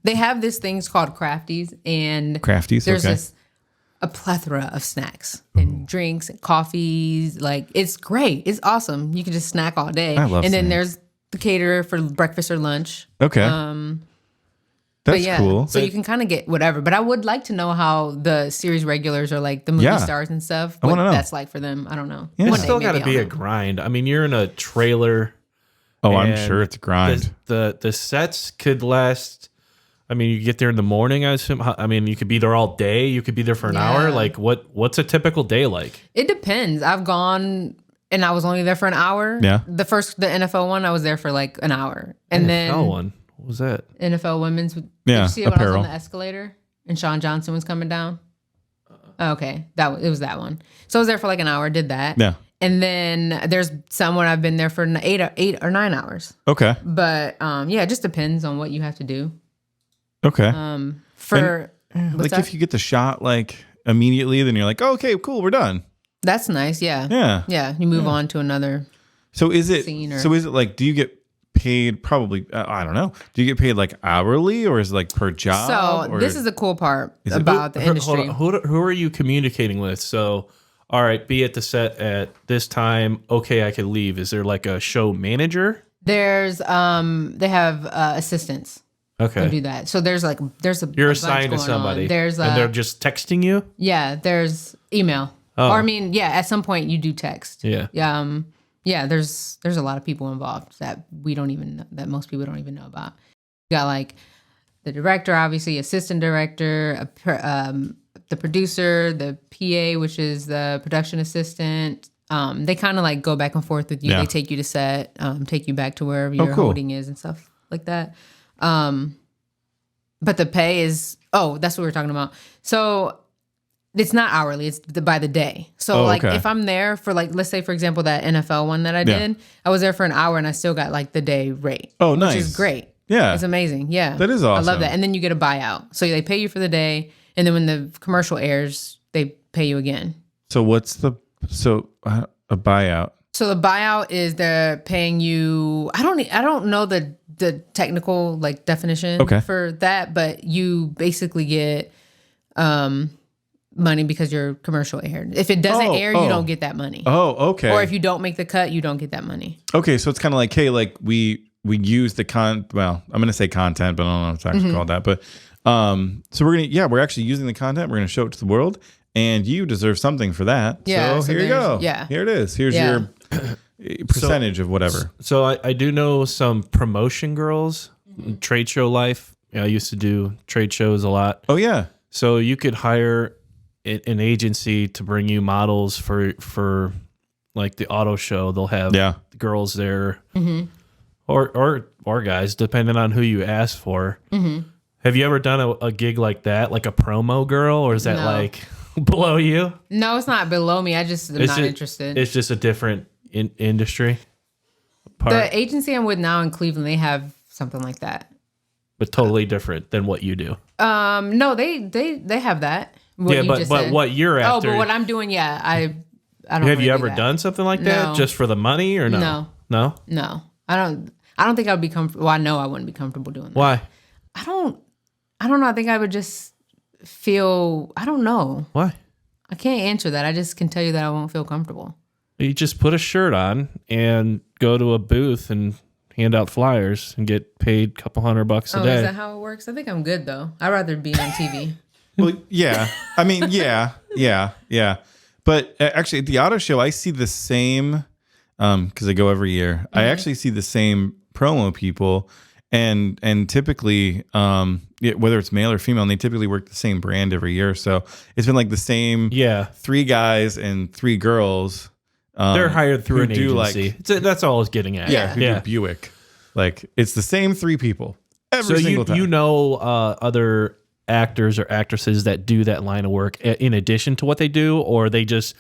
Speaker 3: they have these things called crafties, and
Speaker 2: Crafties,
Speaker 3: there's
Speaker 2: okay.
Speaker 3: a plethora of snacks and drinks and coffees. Like it's great. It's awesome. You can just snack all day.
Speaker 2: I love
Speaker 3: And then
Speaker 2: snacks.
Speaker 3: there's the caterer for breakfast or lunch.
Speaker 2: okay. That's
Speaker 3: But yeah,
Speaker 2: cool.
Speaker 3: so you can kind of get whatever. But I would like to know how the series regulars or like the movie stars and stuff, what
Speaker 2: wanna know.
Speaker 3: that's like for them. I don't know.
Speaker 2: Yeah.
Speaker 3: One
Speaker 1: It's
Speaker 3: day
Speaker 1: still got to
Speaker 3: maybe
Speaker 1: be
Speaker 3: I'll
Speaker 1: a
Speaker 3: know.
Speaker 1: grind. I mean, you're in a trailer
Speaker 2: Oh, I'm sure it's a grind.
Speaker 1: The sets could last. I mean, you get there in the morning, I assume. I mean, you could be there all day. You could be there for an hour. Like, what's a typical day like?
Speaker 3: It depends. I've gone and I was only there for an hour.
Speaker 2: Yeah.
Speaker 3: The NFL one, I was there for like an hour. And then
Speaker 1: NFL one. What was that?
Speaker 3: NFL women's. Did
Speaker 2: Yeah,
Speaker 3: you see it when I was
Speaker 2: apparel.
Speaker 3: on the escalator and Sean Johnson was coming down? Okay. It was that one. So I was there for like an hour, did that.
Speaker 2: Yeah.
Speaker 3: And then there's someone I've been there for 8 or 9 hours.
Speaker 2: Okay.
Speaker 3: But it just depends on what you have to do.
Speaker 2: Okay.
Speaker 3: If
Speaker 2: If you get the shot like immediately, then you're like, oh, okay, cool, we're done.
Speaker 3: that's nice. Yeah.
Speaker 2: Yeah.
Speaker 3: Yeah. You move on to another.
Speaker 2: So is it?
Speaker 3: Scene or-
Speaker 2: So is it like? Do you get paid? Probably. I don't know. Do you get paid like hourly, or is it like per job?
Speaker 3: So
Speaker 2: or
Speaker 3: this is the cool part
Speaker 2: Is it-
Speaker 3: about the industry.
Speaker 1: Hold on. Who are you communicating with? So, all right, be at the set at this time. Okay, I can leave. Is there like a show manager?
Speaker 3: There's they have assistants who
Speaker 1: Okay.
Speaker 3: do that. So there's a
Speaker 1: You're
Speaker 3: a
Speaker 1: assigned to
Speaker 3: bunch going on.
Speaker 1: somebody.
Speaker 3: There's
Speaker 1: and they're just texting you?
Speaker 3: there's email.
Speaker 1: Oh.
Speaker 3: Or I mean, at some point you do text.
Speaker 1: Yeah.
Speaker 3: There's a lot of people involved that that most people don't even know about. You got like the director, obviously, assistant director, the producer, the PA, which is the production assistant. They kind of like go back and forth with you.
Speaker 2: Yeah.
Speaker 3: They take you to set, take you back to wherever your
Speaker 2: cool.
Speaker 3: holding is and stuff like that. But the pay is, that's what we were talking about. So it's not hourly, it's by the day. So
Speaker 2: okay.
Speaker 3: if I'm there for like, let's say for example, that NFL one that I
Speaker 2: Yeah.
Speaker 3: did, I was there for an hour and I still got like the day rate.
Speaker 2: Oh,
Speaker 3: Which
Speaker 2: nice.
Speaker 3: is great.
Speaker 2: Yeah.
Speaker 3: It's amazing. Yeah.
Speaker 2: That is
Speaker 3: I
Speaker 2: awesome.
Speaker 3: love that. And then you get a buyout. So they pay you for the day. And then when the commercial airs, they pay you again.
Speaker 2: So what's a buyout?
Speaker 3: So the buyout is they're paying you. I don't know the technical like definition for that, but you basically get money because your commercial aired. If it doesn't air, you don't get that money.
Speaker 2: Oh, okay.
Speaker 3: Or if you don't make the cut, you don't get that money.
Speaker 2: Okay, so it's kind of like, hey, like we use the well, I'm going to say content, but I don't know if it's actually called that. But so we're actually using the content. We're going to show it to the world, and you deserve something for that.
Speaker 3: Yeah,
Speaker 2: So
Speaker 3: so
Speaker 2: here you go.
Speaker 3: yeah.
Speaker 2: Here it is. Here's your percentage of whatever.
Speaker 1: So I do know some promotion girls, trade show life. I used to do trade shows a lot.
Speaker 2: Oh yeah.
Speaker 1: So you could hire an agency to bring you models for like the auto show. They'll have girls there, or guys, depending on who you ask for. Have you ever done a gig like that, like a promo girl, or is that
Speaker 3: No.
Speaker 1: like below you?
Speaker 3: No, it's not below me. I just am not interested.
Speaker 1: It's just a different industry part,
Speaker 3: The agency I'm with now in Cleveland, they have something like that.
Speaker 1: but totally different than what you do.
Speaker 3: No, they have that. What you
Speaker 1: but
Speaker 3: just said.
Speaker 1: what you're after?
Speaker 3: Oh, but what I'm doing, I don't.
Speaker 1: Have
Speaker 3: really
Speaker 1: you
Speaker 3: do
Speaker 1: ever
Speaker 3: that.
Speaker 1: done something like that
Speaker 3: No.
Speaker 1: just for the money or no?
Speaker 3: No.
Speaker 1: No?
Speaker 3: No, I don't think I would be comfortable. Well, I know I wouldn't be comfortable doing that.
Speaker 1: Why?
Speaker 3: I don't know. I think I would just feel. I don't know.
Speaker 1: Why?
Speaker 3: I can't answer that. I just can tell you that I won't feel comfortable.
Speaker 1: You just put a shirt on and go to a booth and hand out flyers and get paid a couple $100 a
Speaker 3: Oh,
Speaker 1: day.
Speaker 3: is that how it works? I think I'm good though. I'd rather be on TV.
Speaker 2: Well, yeah. I mean, yeah. But actually, at the auto show, I see the same because I go every year. I actually see the same promo people, and typically, whether it's male or female, and they typically work the same brand every year. So it's been like the same 3 guys and 3 girls.
Speaker 1: They're hired through an
Speaker 2: do
Speaker 1: agency. That's all I was getting at.
Speaker 2: who do Buick. Like it's the same 3 people every single time.
Speaker 1: You know other actors or actresses that do that line of work in addition to what they do, or they just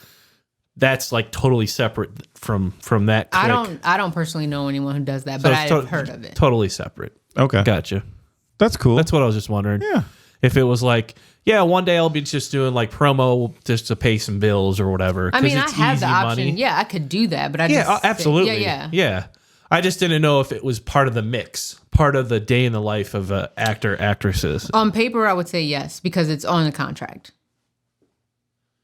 Speaker 1: that's like totally separate from that clique?
Speaker 3: I don't personally know anyone who does that, but I've heard of it.
Speaker 1: Totally separate.
Speaker 2: Okay,
Speaker 1: Gotcha.
Speaker 2: that's cool.
Speaker 1: That's what I was just wondering.
Speaker 2: Yeah.
Speaker 1: If it was like, one day I'll be just doing like promo just to pay some bills or whatever.
Speaker 3: I mean, I
Speaker 1: it's
Speaker 3: have the
Speaker 1: easy
Speaker 3: option.
Speaker 1: money.
Speaker 3: Yeah, I could do that, but I
Speaker 1: Yeah,
Speaker 3: just
Speaker 1: absolutely.
Speaker 3: Yeah.
Speaker 1: I just didn't know if it was part of the mix, part of the day in the life of actresses.
Speaker 3: On paper, I would say yes because it's on the contract.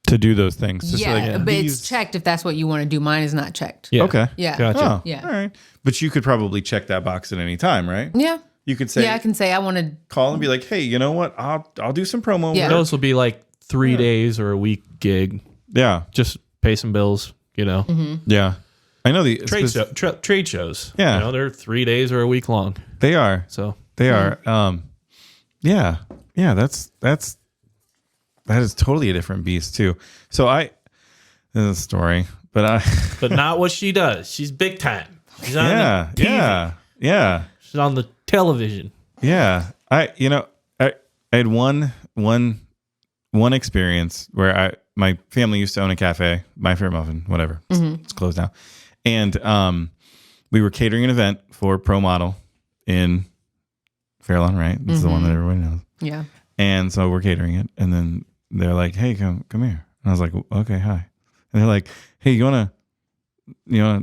Speaker 2: To do those things. Just
Speaker 3: Yeah,
Speaker 2: like
Speaker 3: but
Speaker 2: these-
Speaker 3: it's checked if that's what you want to do. Mine is not checked.
Speaker 1: Yeah.
Speaker 2: Okay.
Speaker 3: Yeah.
Speaker 1: Gotcha.
Speaker 2: Oh,
Speaker 3: Yeah.
Speaker 2: All right. But you could probably check that box at any time, right?
Speaker 3: Yeah.
Speaker 2: You could say,
Speaker 3: I can say I want to.
Speaker 2: call and be like, hey, you know what? I'll do some promo
Speaker 3: Yeah.
Speaker 2: work.
Speaker 1: Those will be like 3 days or a week gig.
Speaker 2: Yeah.
Speaker 1: Just pay some bills,
Speaker 2: Yeah. I know the
Speaker 1: trade shows.
Speaker 2: Yeah.
Speaker 1: You know, they're 3 days or a week long.
Speaker 2: They are.
Speaker 1: So
Speaker 2: They are. Yeah. That is totally a different beast too. So this is a story, but
Speaker 1: not what she does. She's big time. She's on the TV.
Speaker 2: Yeah.
Speaker 1: She's on the television.
Speaker 2: Yeah. I had one experience where my family used to own a cafe, My Fair Muffin, whatever. It's closed now. And we were catering an event for Pro Model in Fairlawn, right? This is the one that everybody knows.
Speaker 3: Yeah.
Speaker 2: And so we're catering it, and then they're like, "Hey, come here." And I was like, "Okay, hi." And they're like, "Hey, you wanna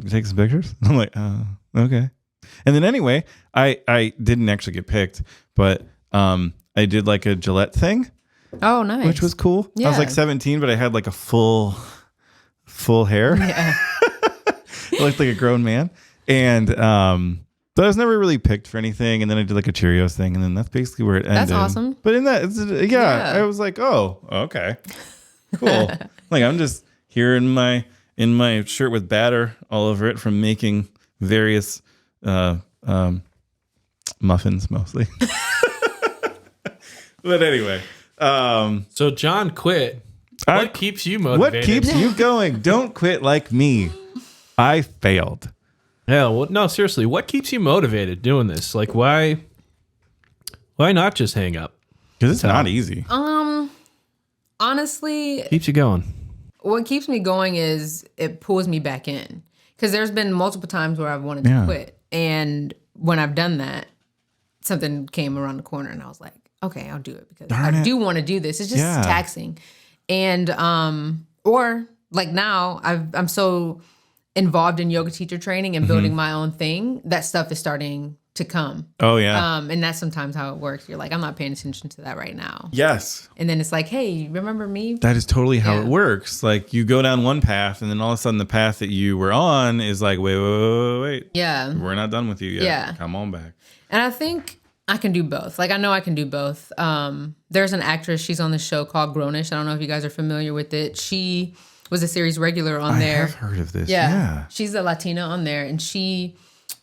Speaker 2: take some pictures?" I'm like, "Okay." And then anyway, I didn't actually get picked, but I did like a Gillette thing.
Speaker 3: Oh, nice.
Speaker 2: Which was cool.
Speaker 3: Yeah.
Speaker 2: I was like 17, but I had like a full hair.
Speaker 3: Yeah.
Speaker 2: I looked like a grown man. And but I was never really picked for anything. And then I did like a Cheerios thing, and then that's basically where it ended.
Speaker 3: That's awesome.
Speaker 2: But in that, I was like, oh, okay, cool. Like I'm just here in my shirt with batter all over it from making various muffins mostly. But anyway,
Speaker 1: so John quit. What keeps you motivated?
Speaker 2: What keeps you going? Don't quit like me. I failed.
Speaker 1: Yeah, well, no, seriously, what keeps you motivated doing this? Like, why not just hang up?
Speaker 2: Because it's not easy.
Speaker 3: Honestly,
Speaker 1: Keeps you going.
Speaker 3: what keeps me going is it pulls me back in. Because there's been multiple times where I've wanted to quit. And when I've done that, something came around the corner and I was like, okay, I'll do it because I do want to do this. It's just taxing. And, or like now I'm so involved in yoga teacher training and building my own thing, that stuff is starting to come.
Speaker 2: Oh yeah.
Speaker 3: And that's sometimes how it works. You're like, I'm not paying attention to that right now.
Speaker 2: Yes.
Speaker 3: And then it's like, hey, remember me?
Speaker 2: That is totally how it works. Like you go down one path and then all of a sudden the path that you were on is like, wait.
Speaker 3: Yeah.
Speaker 2: We're not done with you yet.
Speaker 3: Yeah.
Speaker 2: Come on back.
Speaker 3: And I think I can do both. Like I know I can do both. There's an actress, she's on the show called Grownish. I don't know if you guys are familiar with it. She was a series regular on there.
Speaker 2: I've heard of this.
Speaker 3: Yeah. She's a Latina on there, and she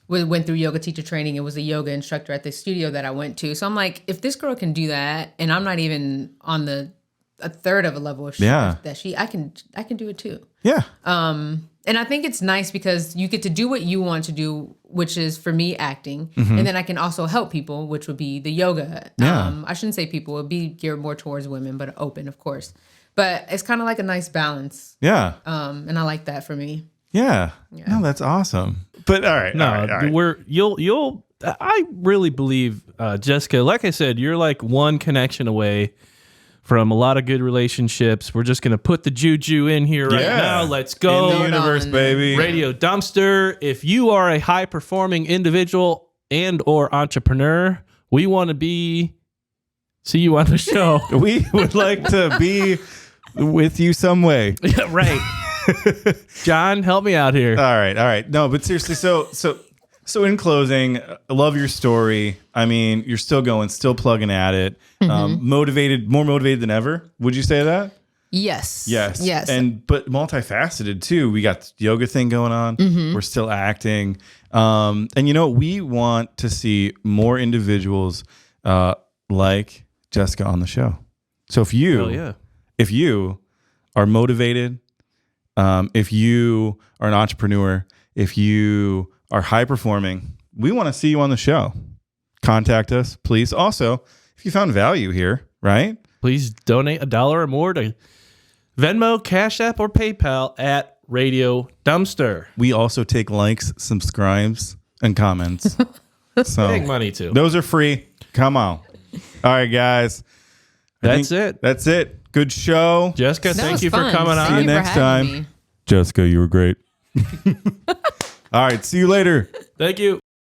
Speaker 3: went through yoga teacher training and was a yoga instructor at the studio that I went to. So I'm like, if this girl can do that, and I'm not even on a third of a level of that I can do it too.
Speaker 2: Yeah.
Speaker 3: And I think it's nice because you get to do what you want to do, which is for me acting, and then I can also help people, which would be the yoga.
Speaker 2: Yeah.
Speaker 3: I shouldn't say people; it would be geared more towards women, but open, of course. But it's kind of like a nice balance.
Speaker 2: Yeah.
Speaker 3: And I like that for me.
Speaker 2: Yeah. No, that's awesome. But all right.
Speaker 1: I really believe, Jessica, like I said, you're like one connection away from a lot of good relationships. We're just going to put the juju in here right now. Let's go.
Speaker 2: In the universe, baby.
Speaker 1: Radio Dumpster. If you are a high performing individual and or entrepreneur, we want to see you on the show.
Speaker 2: We would like to be with you some way.
Speaker 1: Yeah, right. John, help me out here.
Speaker 2: All right. No, but seriously, so in closing, I love your story. I mean, you're still going, still plugging at it. More motivated than ever. Would you say that?
Speaker 3: Yes.
Speaker 2: But multifaceted too. We got the yoga thing going on. We're still acting. And we want to see more individuals like Jessica on the show. So if you are motivated, if you are an entrepreneur, if you are high performing, we want to see you on the show. Contact us, please. Also, if you found value here, right?
Speaker 1: Please donate $1 or more to Venmo, Cash App, or PayPal at Radio Dumpster.
Speaker 2: We also take likes, subscribes, and comments. So
Speaker 1: Big money too.
Speaker 2: Those are free. Come on. All right, guys.
Speaker 1: That's it.
Speaker 2: That's it. Good show.
Speaker 1: Jessica, thank you
Speaker 3: fun.
Speaker 1: for coming on.
Speaker 3: Thank you for
Speaker 2: next
Speaker 3: having
Speaker 2: time.
Speaker 3: me.
Speaker 2: Jessica, you were great. All right. See you later.
Speaker 1: Thank you.